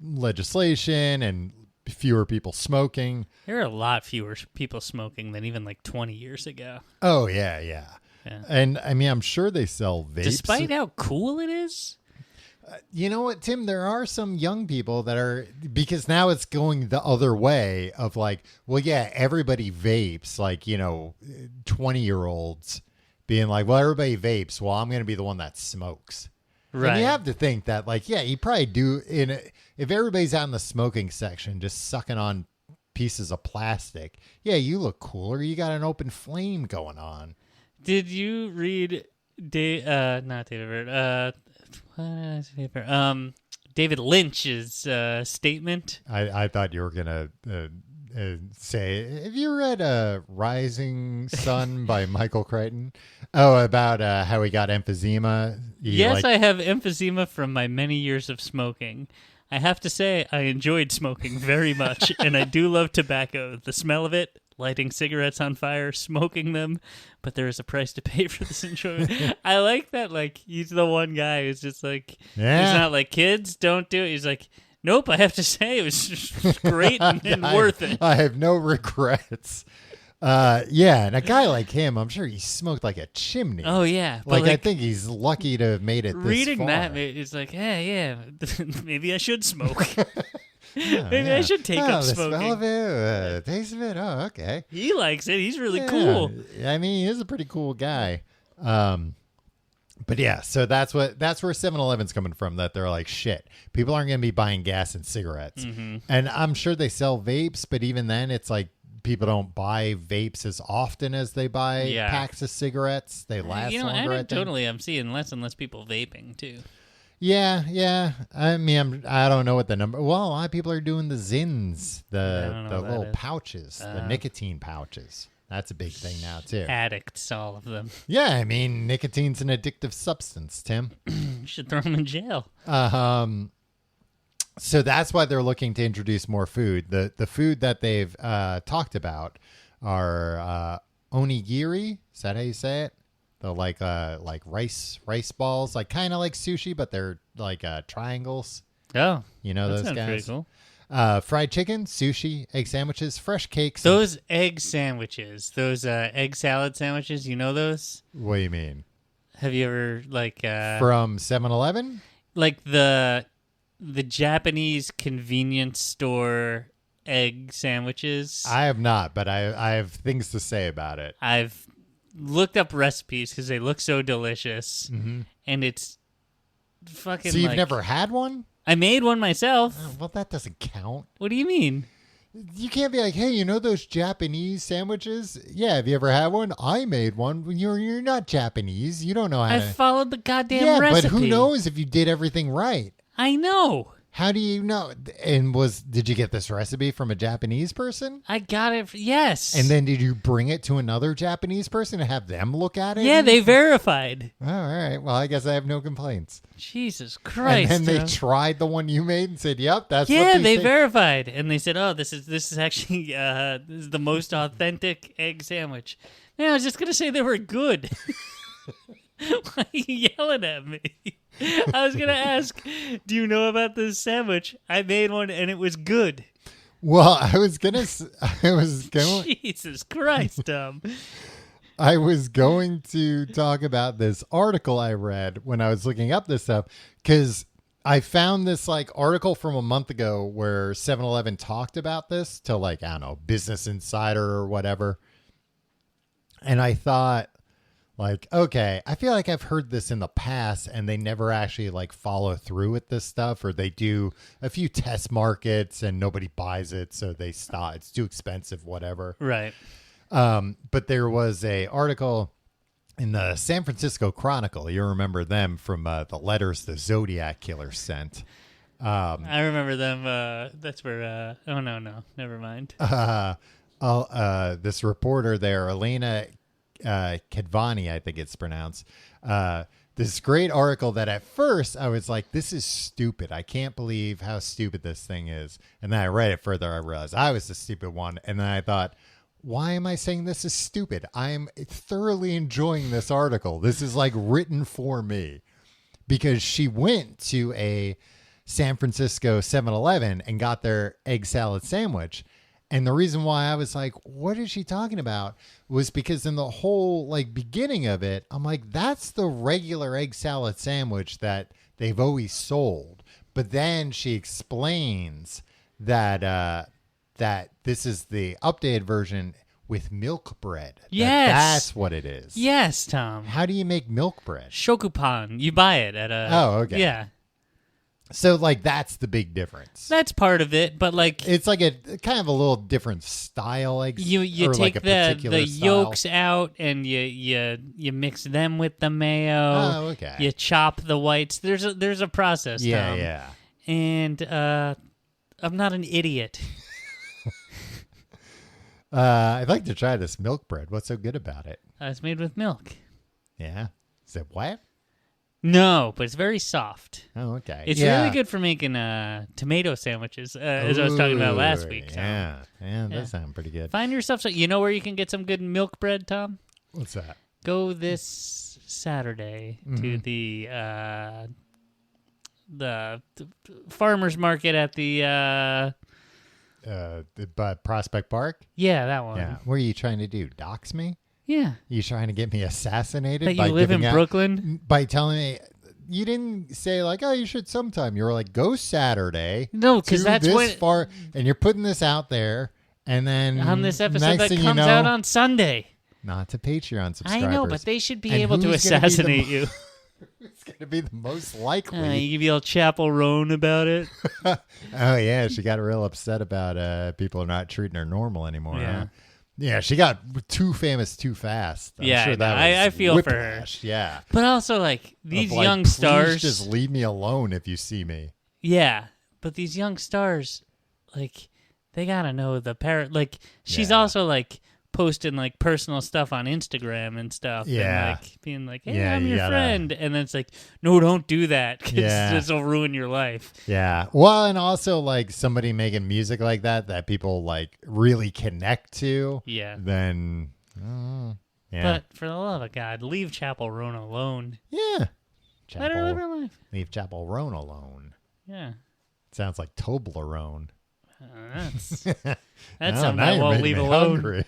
legislation and fewer people smoking. There are a lot fewer people smoking than even like 20 years ago. Oh, yeah, yeah. Yeah. And I mean, I'm sure they sell vapes. Despite how cool it is. You know what, Tim? There are some young people that are, because now it's going the other way of like, well, yeah, everybody vapes, like, 20-year-olds being like, well, everybody vapes. Well, I'm going to be the one that smokes. Right. And you have to think that, like, yeah, you probably do. If everybody's out in the smoking section just sucking on pieces of plastic, yeah, you look cooler. You got an open flame going on. Did you read not David Bird, what is his paper? David Lynch's statement. I thought you were gonna say, have you read Rising Sun by Michael Crichton? Oh, about how he got emphysema. Yes, I have emphysema from my many years of smoking. I have to say, I enjoyed smoking very much, and I do love tobacco. The smell of it, lighting cigarettes on fire, smoking them, but there is a price to pay for this enjoyment. I like that, like, he's the one guy who's just like, Yeah. he's not like, kids, don't do it. He's like, nope, I have to say, it was just great and worth it. I have no regrets. Yeah, and a guy like him, I'm sure he smoked like a chimney. Oh, yeah. But Like, I think he's lucky to have made it this reading far. that, it's like, yeah, maybe I should smoke. Yeah, Maybe yeah. I should take up the smoking. smell of it, taste of it. Oh, okay. He likes it. He's really Yeah. cool. I mean, he is a pretty cool guy. But yeah, so that's where 7-Eleven's coming from. That they're like, shit, people aren't going to be buying gas and cigarettes, and I'm sure they sell vapes, but even then, it's like people don't buy vapes as often as they buy packs of cigarettes. They last longer. I think. Totally. I'm seeing less and less people vaping too. Yeah. I mean, I don't know what the number. Well, a lot of people are doing the Zins, the little pouches, the nicotine pouches. That's a big thing now too. Addicts, all of them. Yeah, I mean, nicotine's an addictive substance, Tim. You should throw them in jail. So that's why they're looking to introduce more food. The food that they've talked about are onigiri. Is that how you say it? The like rice balls, like kind of like sushi, but they're like triangles. Oh, You know that those sounds guys. pretty cool. Fried chicken, sushi, egg sandwiches, fresh cakes. Those egg sandwiches, those egg salad sandwiches, you know those? What do you mean? Have you ever From 7-Eleven? like the Japanese convenience store egg sandwiches? I have not, but I have things to say about it. I've looked up recipes because they look so delicious, and it's fucking. So you've like, never had one? I made one myself. Oh, well, that doesn't count. What do you mean? You can't be like, hey, you know those Japanese sandwiches? Yeah, have you ever had one? I made one. You're not Japanese. You don't know how I to. folled the goddamn Yeah, recipe. but who knows if you did everything right? I know. How do you know? And did you get this recipe from a Japanese person? I got it. Yes. And then did you bring it to another Japanese person and have them look at it? Yeah, they verified. Oh, all right. Well, I guess I have no complaints. Jesus Christ. And then they tried the one you made and said, "Yep, that's what yeah, these they things-" verified, and they said, "Oh, this is actually this is the most authentic egg sandwich." Man, I was just gonna say they were good. Why are you yelling at me? I was gonna ask, do you know about this sandwich? I made one and it was good. Well, I was going. Jesus Christ, Tom. I was going to talk about this article I read when I was looking up this stuff because I found this like article from a month ago where 7-Eleven talked about this to like, I don't know, Business Insider or whatever. And I thought like, okay, I feel like I've heard this in the past and they never actually like follow through with this stuff, or they do a few test markets and nobody buys it. So they stop. It's too expensive, whatever. Right. But there was a article in the San Francisco Chronicle. You remember them from the letters the Zodiac Killer sent. I remember them. That's where. Oh no, never mind. This reporter there, Elena Kedvani, I think it's pronounced. This great article that at first I was like, this is stupid. I can't believe how stupid this thing is. And then I read it further. I realized I was the stupid one. And then I thought, why am I saying this is stupid? I'm thoroughly enjoying this article. This is like written for me, because she went to a San Francisco 7-Eleven and got their egg salad sandwich. And the reason why I was like, what is she talking about? Was because in the whole like beginning of it, I'm like, that's the regular egg salad sandwich that they've always sold. But then she explains that that this is the updated version with milk bread. Yes. That's what it is. Yes, Tom. How do you make milk bread? Shokupan. You buy it at a. Oh, okay. Yeah. So like that's the big difference. That's part of it, but like It's like a kind of a little different style. you or take like a particular the style. yolks out and you mix them with the mayo. Oh, okay. You chop the whites. There's a process. Yeah, Tom. yeah. and I'm not an idiot. I'd like to try this milk bread. What's so good about it? It's made with milk. Yeah. Is it wet? No, but it's very soft. Oh, okay. It's really good for making tomato sandwiches, as I was talking about last week. So. Yeah, that does sound pretty good. Find yourself some. You know where you can get some good milk bread, Tom? What's that? Go this Saturday to the farmers market at the Prospect Park? yeah, that one. Yeah. What are you trying to do? Dox me? Yeah. You trying to get me assassinated? That you by live in giving out- Brooklyn? By telling me, you didn't say like, oh, you should sometime. You were like, go Saturday. No, because to that's this when far, and you're putting this out there, and then on this episode next that thing comes you know, out on Sunday. not to Patreon subscribers. I know, but they should be And able to who's gonna be the assassinate mo- you. It's going to be the most likely. You give you a Chapel Roan about it. Oh yeah, she got real upset about people are not treating her normal anymore. Yeah. Huh? Yeah, she got too famous too fast. I'm Yeah, sure I that know. I was feel for her. whiplash. Yeah, But also, like, these Of, like, young please stars. just leave me alone if you see me. Yeah, but these young stars, like, they gotta know the parent. Like, she's Yeah. also, like, posting, like, personal stuff on Instagram and stuff. Yeah. And, like, being like, hey, Yeah, I'm you your gotta- friend. And then it's like, no, don't do that. 'Cause Yeah. this will ruin your life. Yeah. Well, and also like somebody making music like that people like really connect to. Yeah. Then, yeah, But for the love of God, leave Chapel Roan alone. yeah. Let her live Chapel, her life. leave Chapel Roan alone. Yeah. Sounds like Toblerone. That's Oh, something now I you're won't making leave me alone. hungry.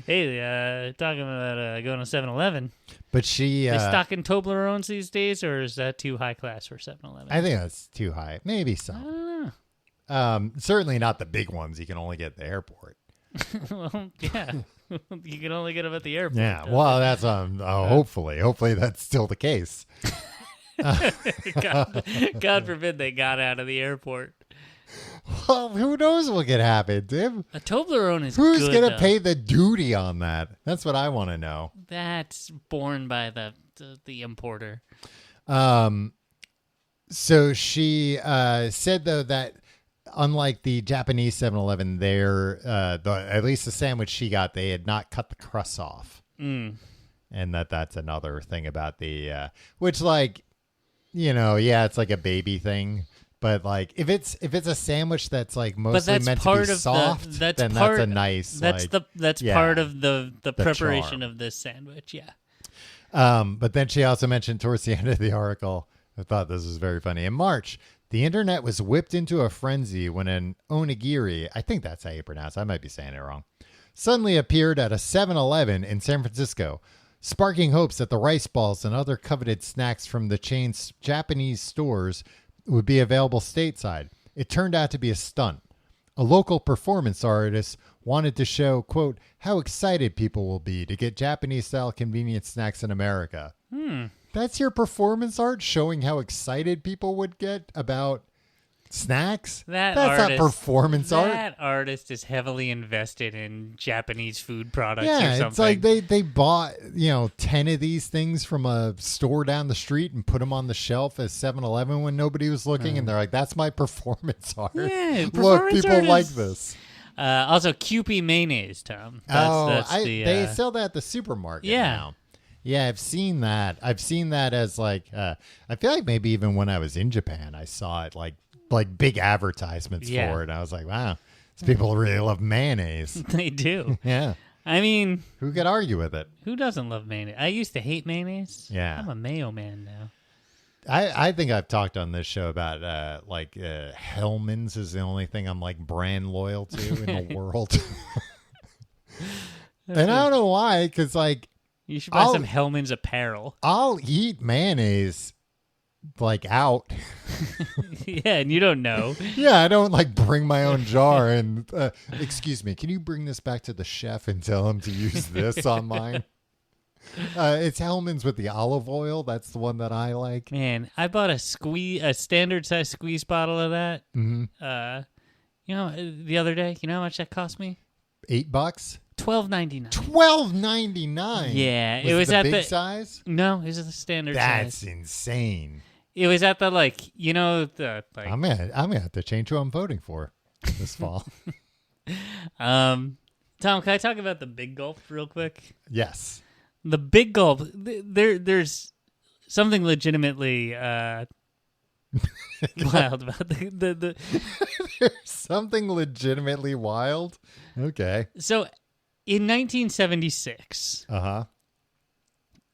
Hey, talking about going to 7-Eleven. But she, They stocking Toblerones these days, or is that too high class for 7-Eleven? I think that's too high. Maybe I some. don't know. Certainly not the big ones you can only get at the airport. Well, yeah. You can only get them at the airport. Yeah. though. Well, that's hopefully that's still the case. God forbid they got out of the airport. Well, who knows what could happen, Tim? A Toblerone is Who's good, gonna though. pay the duty on that? That's what I want to know. That's borne by the importer. So she said though that unlike the Japanese 7-Eleven, there, at least the sandwich she got, they had not cut the crust off, and that's another thing about the which, like, it's like a baby thing. But like if it's a sandwich that's like mostly that's meant to part be of soft, that's then part, that's a nice that's like, that's yeah, part of the preparation charm. of this sandwich. Yeah. But then she also mentioned towards the end of the article, I thought this was very funny. In March, the internet was whipped into a frenzy when an onigiri, I think that's how you pronounce it, I might be saying it wrong, suddenly appeared at a 7-Eleven in San Francisco, sparking hopes that the rice balls and other coveted snacks from the chain's Japanese stores would be available stateside. It turned out to be a stunt. A local performance artist wanted to show, quote, how excited people will be to get Japanese-style convenience snacks in America. That's your performance art, showing how excited people would get about snacks? That's not performance art. That artist is heavily invested in Japanese food products or Yeah, something. it's like they bought 10 of these things from a store down the street and put them on the shelf at 7-Eleven when nobody was looking, and they're like, "That's my performance art." Yeah, Look, performance people art like is- this. Also, Kewpie mayonnaise, Tom. They sell that at the supermarket now. Yeah, I've seen that. I've seen that as like I feel like maybe even when I was in Japan, I saw it like big advertisements for it. And I was like, wow, these people really love mayonnaise. They do. Yeah. I mean, Who could argue with it? who doesn't love mayonnaise? I used to hate mayonnaise. Yeah. I'm a mayo man now. I think I've talked on this show about Hellman's is the only thing I'm like brand loyal to in the world. And I don't know why, because like You should buy some Hellman's apparel. I'll eat mayonnaise like out. Yeah, and you don't know. Yeah, I don't like bring my own jar and excuse me, can you bring this back to the chef and tell him to use this on mine? It's Hellman's with the olive oil. That's the one that I like. Man, I bought a standard size squeeze bottle of that. Mm-hmm. The other day, you know how much that cost me? $8. $12.99. $12.99. Yeah, Was it was the at big the size. No, it was the standard That's size. insane. It was at the the I'm gonna have to change who I'm voting for this fall. Tom, can I talk about the Big Gulp real quick? Yes. The Big Gulp. There's something legitimately wild about the There's something legitimately wild. Okay. So, in 1976, Uh-huh.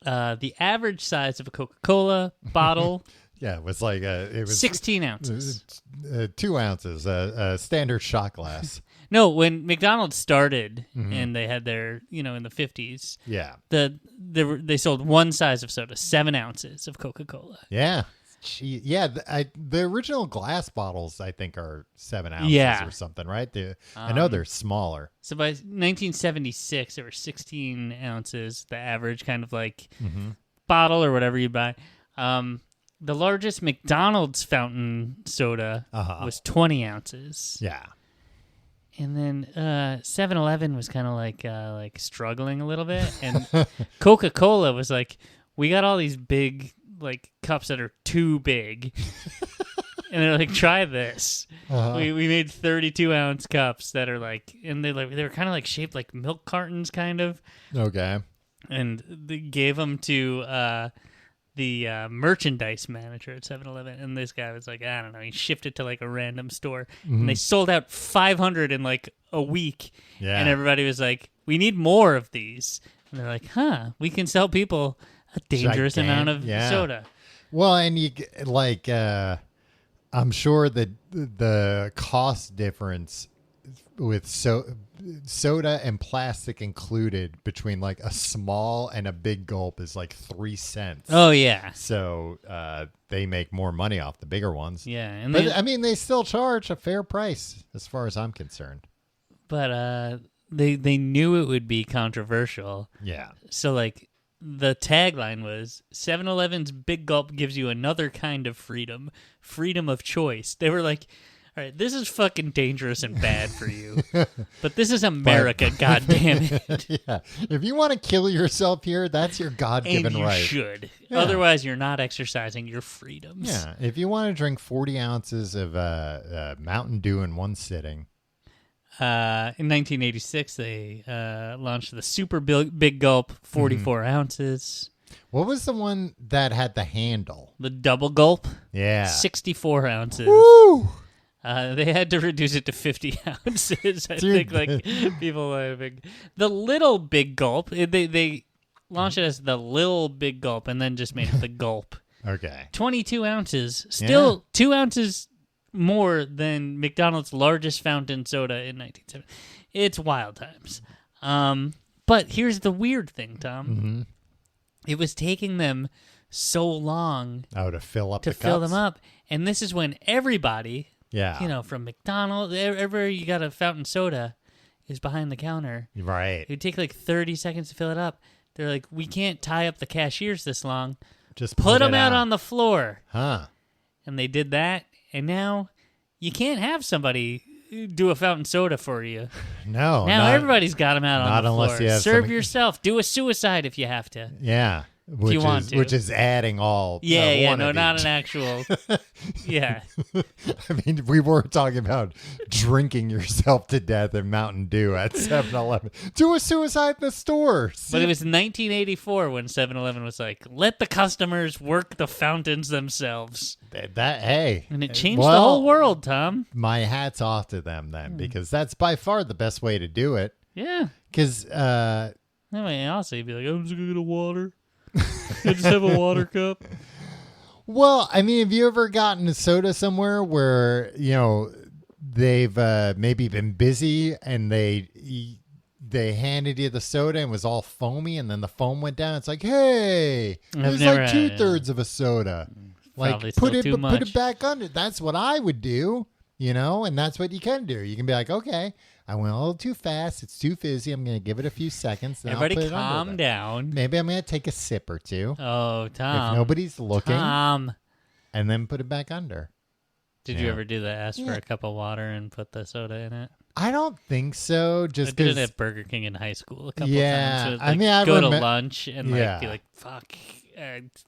The average size of a Coca-Cola bottle, Yeah, it was like it was 16 ounces. 2 ounces, a standard shot glass. No, when McDonald's started Mm-hmm. and they had their, in the 50s, Yeah. they sold one size of soda, 7 ounces of Coca-Cola. Yeah. Yeah, the original glass bottles, I think, are 7 ounces Yeah. or something, right? I know they're smaller. So by 1976, there were 16 ounces, the average kind of like bottle or whatever you buy. The largest McDonald's fountain soda was 20 ounces. Yeah. And then 7-Eleven was kind of like struggling a little bit. And Coca-Cola was like, we got all these big like cups that are too big. And they're like, try this. We made 32-ounce cups that are like, and they were kind of like shaped like milk cartons, kind of. Okay. And they gave them to the merchandise manager at 7-Eleven, and this guy was like, I don't know, he shifted to like a random store, and they sold out 500 in like a week. Yeah. And everybody was like, we need more of these. And they're like, we can sell people a dangerous amount of soda. Well, and you like, I'm sure that the cost difference with soda and plastic included between like a small and a big gulp is like 3 cents. Oh yeah. So they make more money off the bigger ones. Yeah, and But I mean, they still charge a fair price as far as I'm concerned. But they knew it would be controversial. Yeah. So like the tagline was 7-Eleven's Big Gulp gives you another kind of freedom of choice. They were like, all right, this is fucking dangerous and bad for you, but this is America, goddammit. Yeah. If you want to kill yourself here, that's your God-given And you right. should. Yeah. Otherwise, you're not exercising your freedoms. Yeah. If you want to drink 40 ounces of Mountain Dew in one sitting. In 1986, they launched the Super Big Gulp, 44 ounces. What was the one that had the handle? The Double Gulp, Yeah. 64 ounces. Woo! They had to reduce it to 50 ounces. I Dude. think like people having the Little Big Gulp. They launched it as the Little Big Gulp and then just made it the Gulp. Okay. 22 ounces, still 2 ounces more than McDonald's largest fountain soda in 1970. It's wild times. But here's the weird thing, Tom. Mm-hmm. It was taking them so long Oh, to fill up to the fill cups? them up, and this is when everybody. Yeah. From McDonald's, everywhere you got a fountain soda is behind the counter. Right. It would take like 30 seconds to fill it up. They're like, we can't tie up the cashiers this long. Just Put them it out on the floor. Huh. And they did that. And now you can't have somebody do a fountain soda for you. No. Now everybody's got them out on not the floor. unless you have Serve some- yourself. Do a suicide if you have to. Yeah. Which you want is, to. Which is adding all. Yeah, one of not each. an actual. Yeah. I mean, we were talking about drinking yourself to death in Mountain Dew at 7-Eleven. Do a suicide in the store. But it was 1984 when 7-Eleven was like, let the customers work the fountains themselves. Hey. And it changed the well, whole world, Tom. My hat's off to them then, because that's by far the best way to do it. Yeah. Because, Anyway, also you'd be like, I'm just going to get a water. I just have a water cup. well, I mean, have you ever gotten a soda somewhere where, they've maybe been busy and they handed you the soda and it was all foamy and then the foam went down? It's like, hey, it I've was never like had it. 2/3 of a soda. Probably Like still put it too put much. it back under. That's what I would do, and that's what you can do. You can be like, okay, I went a little too fast. It's too fizzy. I'm going to give it a few seconds. Then Everybody I'll put it under calm there. down. Maybe I'm going to take a sip or two Oh, Tom. if nobody's looking, Tom. and then put it back under. Did you Yeah. ever do that? Ask for Yeah. a cup of water and put the soda in it? I don't think so. I Just did it because at Burger King in high school a couple Yeah, times. I mean, I go to remem- lunch and Yeah. be like, fuck,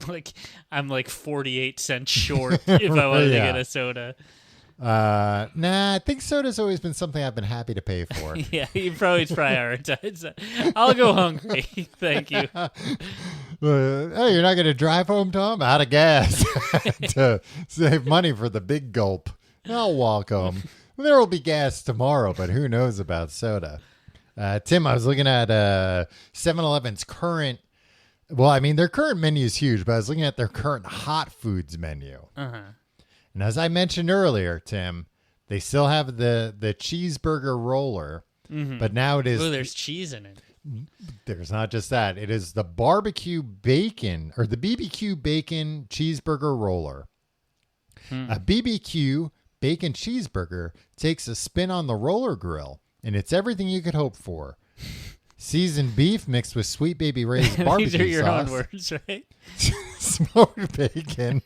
like I'm like 48 cents short if I wanted to Yeah. get a soda. Nah, I think soda's always been something I've been happy to pay for. Yeah, you probably prioritize. I'll go hungry. Thank you. Hey, you're not going to drive home, Tom? Out of gas to save money for the big gulp. I'll walk home. There will be gas tomorrow, but who knows about soda? Tim, I was looking at 7-Eleven's current. Well, I mean, their current menu is huge, but I was looking at their current hot foods menu. Uh-huh. And as I mentioned earlier, Tim, they still have the cheeseburger roller, but now it is. Oh, there's cheese in it. There's not just that. It is the barbecue bacon or the BBQ bacon cheeseburger roller. A BBQ bacon cheeseburger takes a spin on the roller grill, and it's everything you could hope for. Seasoned beef mixed with Sweet Baby Ray's barbecue These are your sauce. own words, right? Smoked bacon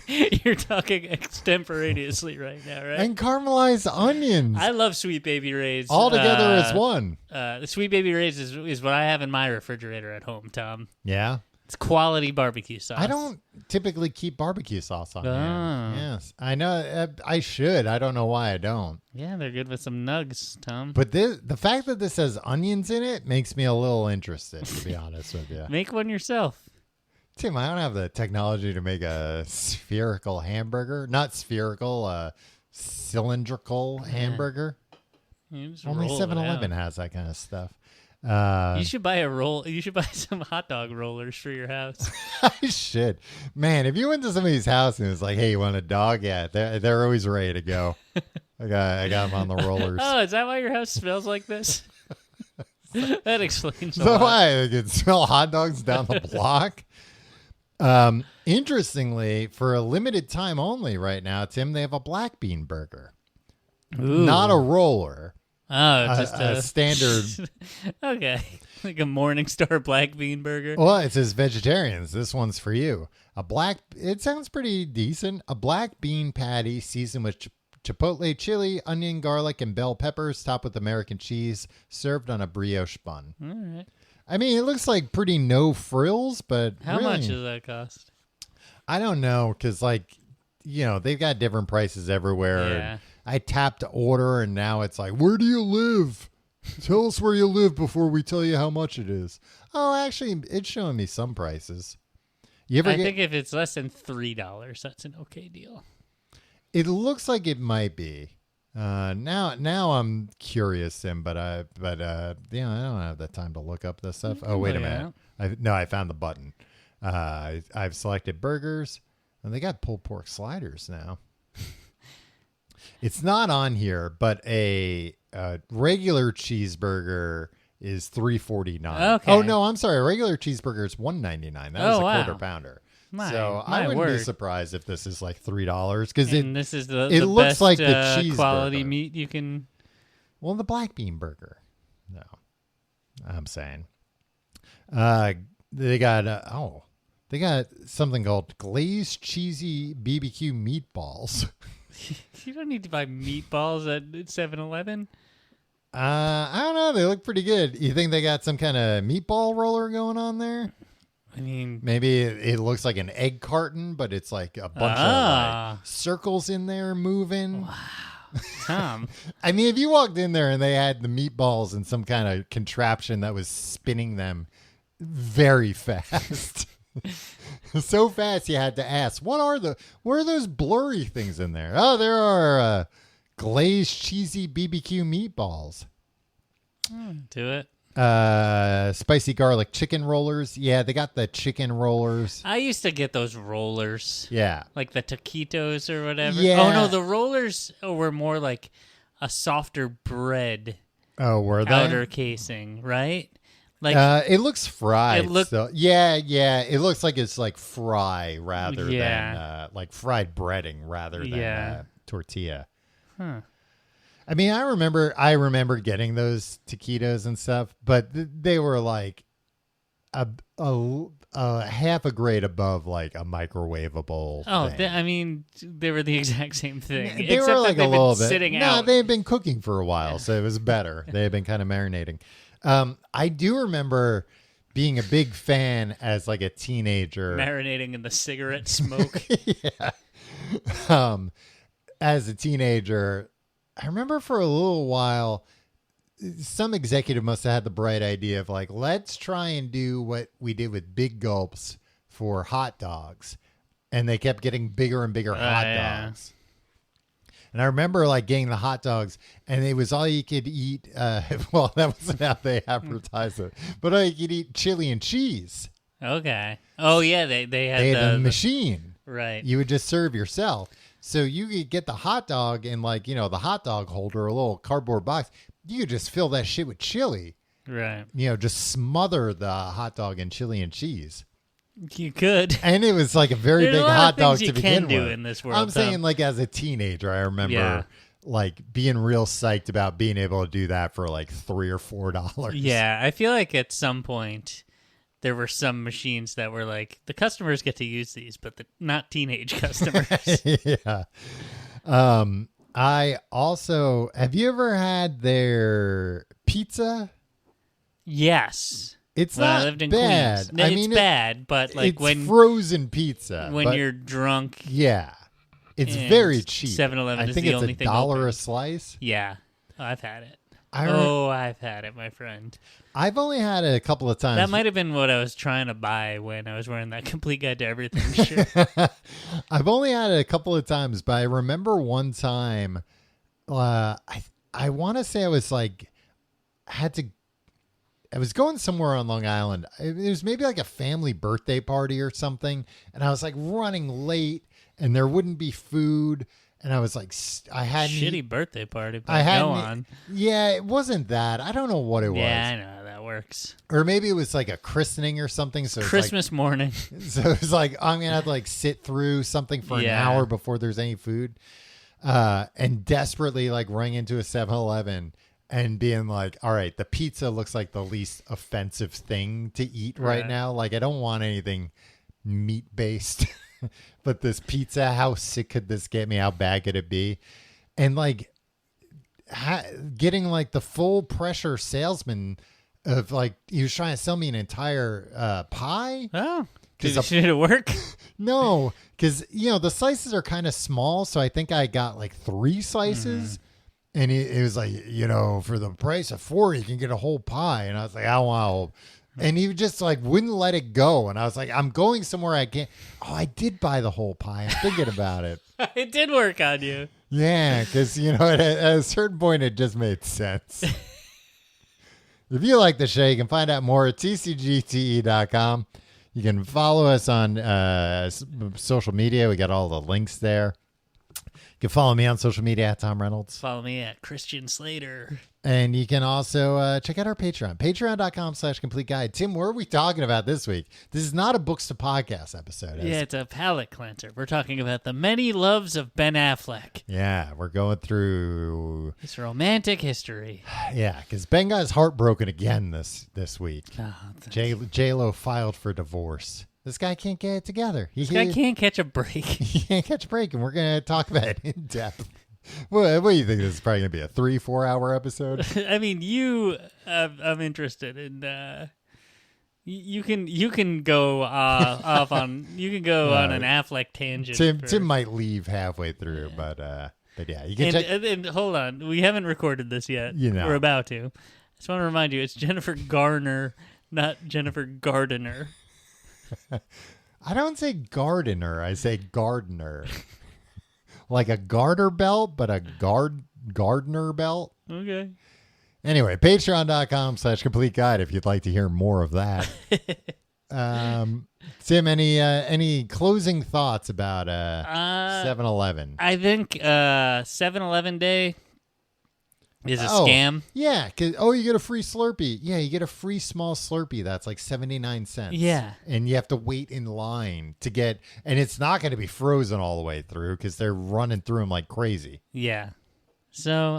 You're talking extemporaneously right now, right? and caramelized onions I love Sweet Baby Ray's. all together as one. The Sweet Baby Ray's is what I have in my refrigerator at home, Tom. Yeah. It's quality barbecue sauce. I don't typically keep barbecue sauce on Oh. hand. Yes. I know. I should. I don't know why I don't. Yeah, they're good with some nugs, Tom. But the fact that this has onions in it makes me a little interested, to be honest with you. Make one yourself. Tim, I don't have the technology to make a spherical hamburger. Not spherical, cylindrical hamburger. You just Only roll it 7-Eleven out. has that kind of stuff. You should buy a roll. You should buy some hot dog rollers for your house. I should. Man, if you went to somebody's house and it was like, hey, you want a dog? Yeah, they're always ready to go. I got them on the rollers. Oh, is that why your house smells like this? That explains a So lot. why? I could smell hot dogs down the block. Interestingly, for a limited time only right now, Tim, they have a black bean burger. Ooh. Not a roller. Oh, just a standard. Okay, like a Morningstar black bean burger. Well, it says vegetarians. This one's for you. It sounds pretty decent. A black bean patty seasoned with chipotle chili, onion, garlic, and bell peppers, topped with American cheese, served on a brioche bun. All right. I mean, it looks like pretty no frills, but How really, much does that cost? I don't know, because they've got different prices everywhere. Yeah. And I tapped to order, and now it's like, where do you live? Tell us where you live before we tell you how much it is. Oh, actually, it's showing me some prices. You ever I get? think if it's less than $3, that's an okay deal. It looks like it might be. Now I'm curious, Tim, but I don't have the time to look up this stuff. Oh, wait a look it minute. I found the button. I've selected burgers, and they got pulled pork sliders now. It's not on here, but a regular cheeseburger is $3.49. Okay. Oh no, I'm sorry. A regular cheeseburger is $1.99. That was a wow. quarter pounder. My I wouldn't be word. surprised if this is like $3 because And this is the looks best, like the cheeseburger. quality meat you can. Well, the black bean burger. No, I'm saying. They got something called glazed cheesy BBQ meatballs. You don't need to buy meatballs at 7-Eleven. I don't know. They look pretty good. You think they got some kind of meatball roller going on there? I mean, Maybe it looks like an egg carton, but it's like a bunch of like circles in there moving. Tom. I mean, if you walked in there and they had the meatballs and some kind of contraption that was spinning them very fast. So fast you had to ask, what are those blurry things in there? Oh, there are glazed cheesy BBQ meatballs. Do it. Spicy garlic chicken rollers. Yeah, they got the chicken rollers. I used to get those rollers, Yeah. like the taquitos or whatever. Yeah. Oh no, the rollers were more like a softer bread Oh, were they? outer casing, right? Like It looks fried. It look- so. Yeah. It looks like it's like fry rather Yeah. than like fried breading rather than Yeah. tortilla. Huh. I mean, I remember getting those taquitos and stuff, but they were like a half a grade above like a microwavable. Oh, thing. I mean, they were the exact same thing. They except were that like they've a little been bit. sitting No, out. they had been cooking for a while, so it was better. They had been kind of marinating. I do remember being a big fan as like a teenager. Marinating in the cigarette smoke. Yeah. As a teenager, I remember for a little while, some executive must have had the bright idea of like, let's try and do what we did with Big Gulps for hot dogs. And they kept getting bigger and bigger hot dogs. And I remember like getting the hot dogs, and it was all you could eat. Well, that wasn't how they advertised it, but all you could eat chili and cheese. Okay. Oh yeah, they had a machine. Right. You would just serve yourself. So you could get the hot dog in like, the hot dog holder, a little cardboard box. You could just fill that shit with chili. Right. Just smother the hot dog in chili and cheese. You could. And it was like a very big hot dog to begin with. You can do in this world. I'm saying like as a teenager, I remember like being real psyched about being able to do that for like $3 or $4. Yeah. I feel like at some point there were some machines that were like, the customers get to use these, but not teenage customers. Yeah. I also, have you ever had their pizza? Yes. It's when not I lived in bad. Queens. It's bad, but like it's frozen pizza. When you're drunk. Yeah. It's very cheap. 7-Eleven is the only thing. I think it's $1 a slice. Yeah. I've had it. I've had it, my friend. I've only had it a couple of times. That might have been what I was trying to buy when I was wearing that Complete Guide to Everything shirt. I've only had it a couple of times, but I remember one time, I want to say I was like, I was going somewhere on Long Island. It was maybe like a family birthday party or something. And I was like running late and there wouldn't be food. And I was like, I had shitty birthday party. But go on. Yeah, it wasn't that. I don't know what it was. Yeah, I know how that works. Or maybe it was like a christening or something. So Christmas morning. So it was like, I'm going to have to like sit through something for an hour before there's any food. And desperately like running into a 7-Eleven. And being like, all right, the pizza looks like the least offensive thing to eat right now. Like, I don't want anything meat-based. But this pizza, how sick could this get me? How bad could it be? And, like, getting, like, the full pressure salesman of, like, he was trying to sell me an entire pie. Oh, did it work? No, because, the slices are kind of small. So I think I got, like, 3 slices. And it was like, for the price of 4, you can get a whole pie. And I was like, oh, wow. And he just like wouldn't let it go. And I was like, I'm going somewhere I can't. Oh, I did buy the whole pie. I'm thinking about it. It did work on you. Yeah, because, at a certain point, it just made sense. If you like the show, you can find out more at tcgte.com. You can follow us on social media. We got all the links there. You can follow me on social media at Tom Reynolds. Follow me at Christian Slater. And you can also check out our Patreon, patreon.com/complete guide. Tim, what are we talking about this week? This is not a Books to Podcast episode. Yeah, it's a palate cleanser. We're talking about the many loves of Ben Affleck. Yeah, we're going through his romantic history. Yeah, because Ben got his heart broken again this week. Oh, J-Lo filed for divorce. This guy can't get it together. This guy can't catch a break. He can't catch a break, and we're going to talk about it in depth. What do you think? This is probably going to be a 3-4 hour episode? I mean, I'm interested in. You can go off on. You can go on an Affleck tangent. Tim might leave halfway through, but yeah, you can check. And hold on, we haven't recorded this yet. We're about to. I just want to remind you, it's Jennifer Garner, not Jennifer Gardner. I don't say gardener. I say gardener. Like a garter belt, but a gardener belt. Okay. Anyway, patreon.com/complete guide if you'd like to hear more of that. Tim, any closing thoughts about 7-Eleven? I think 7-Eleven Day is a scam. Yeah. You get a free Slurpee. Yeah, you get a free small Slurpee that's like 79 cents. Yeah. And you have to wait in line to get, and it's not going to be frozen all the way through because they're running through them like crazy. Yeah. So,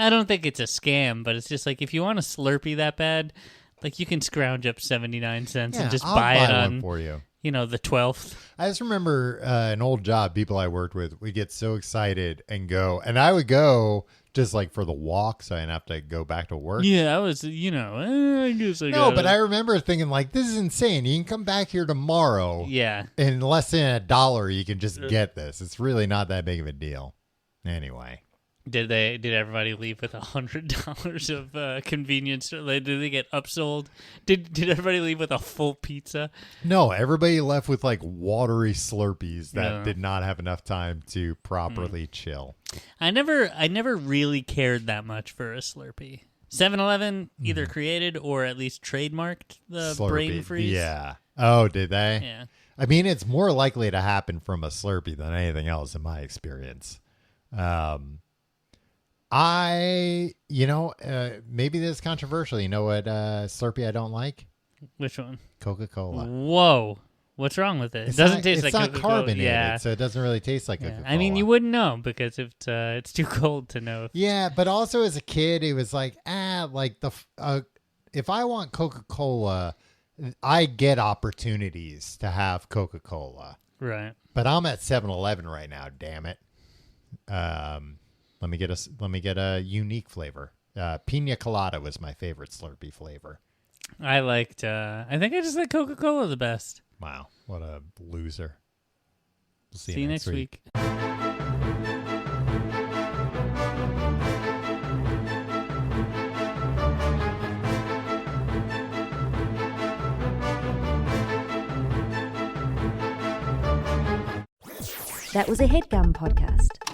I don't think it's a scam, but it's just like if you want a Slurpee that bad, like you can scrounge up 79 cents and just buy it on one for you. The 12th. I just remember an old job, people I worked with, we get so excited and go. And I would go just like for the walk, so I didn't have to go back to work. Yeah, I was, I guess I No, got but I remember thinking like, this is insane. You can come back here tomorrow. Yeah. In less than $1, you can just get this. It's really not that big of a deal. Anyway. Did everybody leave with $100 of convenience? Did they get upsold? Did everybody leave with a full pizza? No, everybody left with like watery Slurpees that Yeah. did not have enough time to properly chill. I never really cared that much for a Slurpee. 7-Eleven either created or at least trademarked the Slurpee. brain freeze. Yeah. Oh, did they? Yeah. I mean, it's more likely to happen from a Slurpee than anything else in my experience. Maybe this is controversial. You know what Slurpee I don't like? Which one? Coca-Cola. Whoa. What's wrong with it? It's It doesn't not- taste like it's not Coca-Cola. carbonated, Yeah. so it doesn't really taste like Yeah. Coca-Cola. I mean, you wouldn't know because it's too cold to know. Yeah, but also as a kid, it was like, if I want Coca-Cola, I get opportunities to have Coca-Cola. Right. But I'm at 7-Eleven right now. Damn it. Let me get a unique flavor. Pina colada was my favorite Slurpee flavor. I liked. I think I just like Coca-Cola the best. Wow, what a loser. We'll See you next week. That was a HeadGum podcast.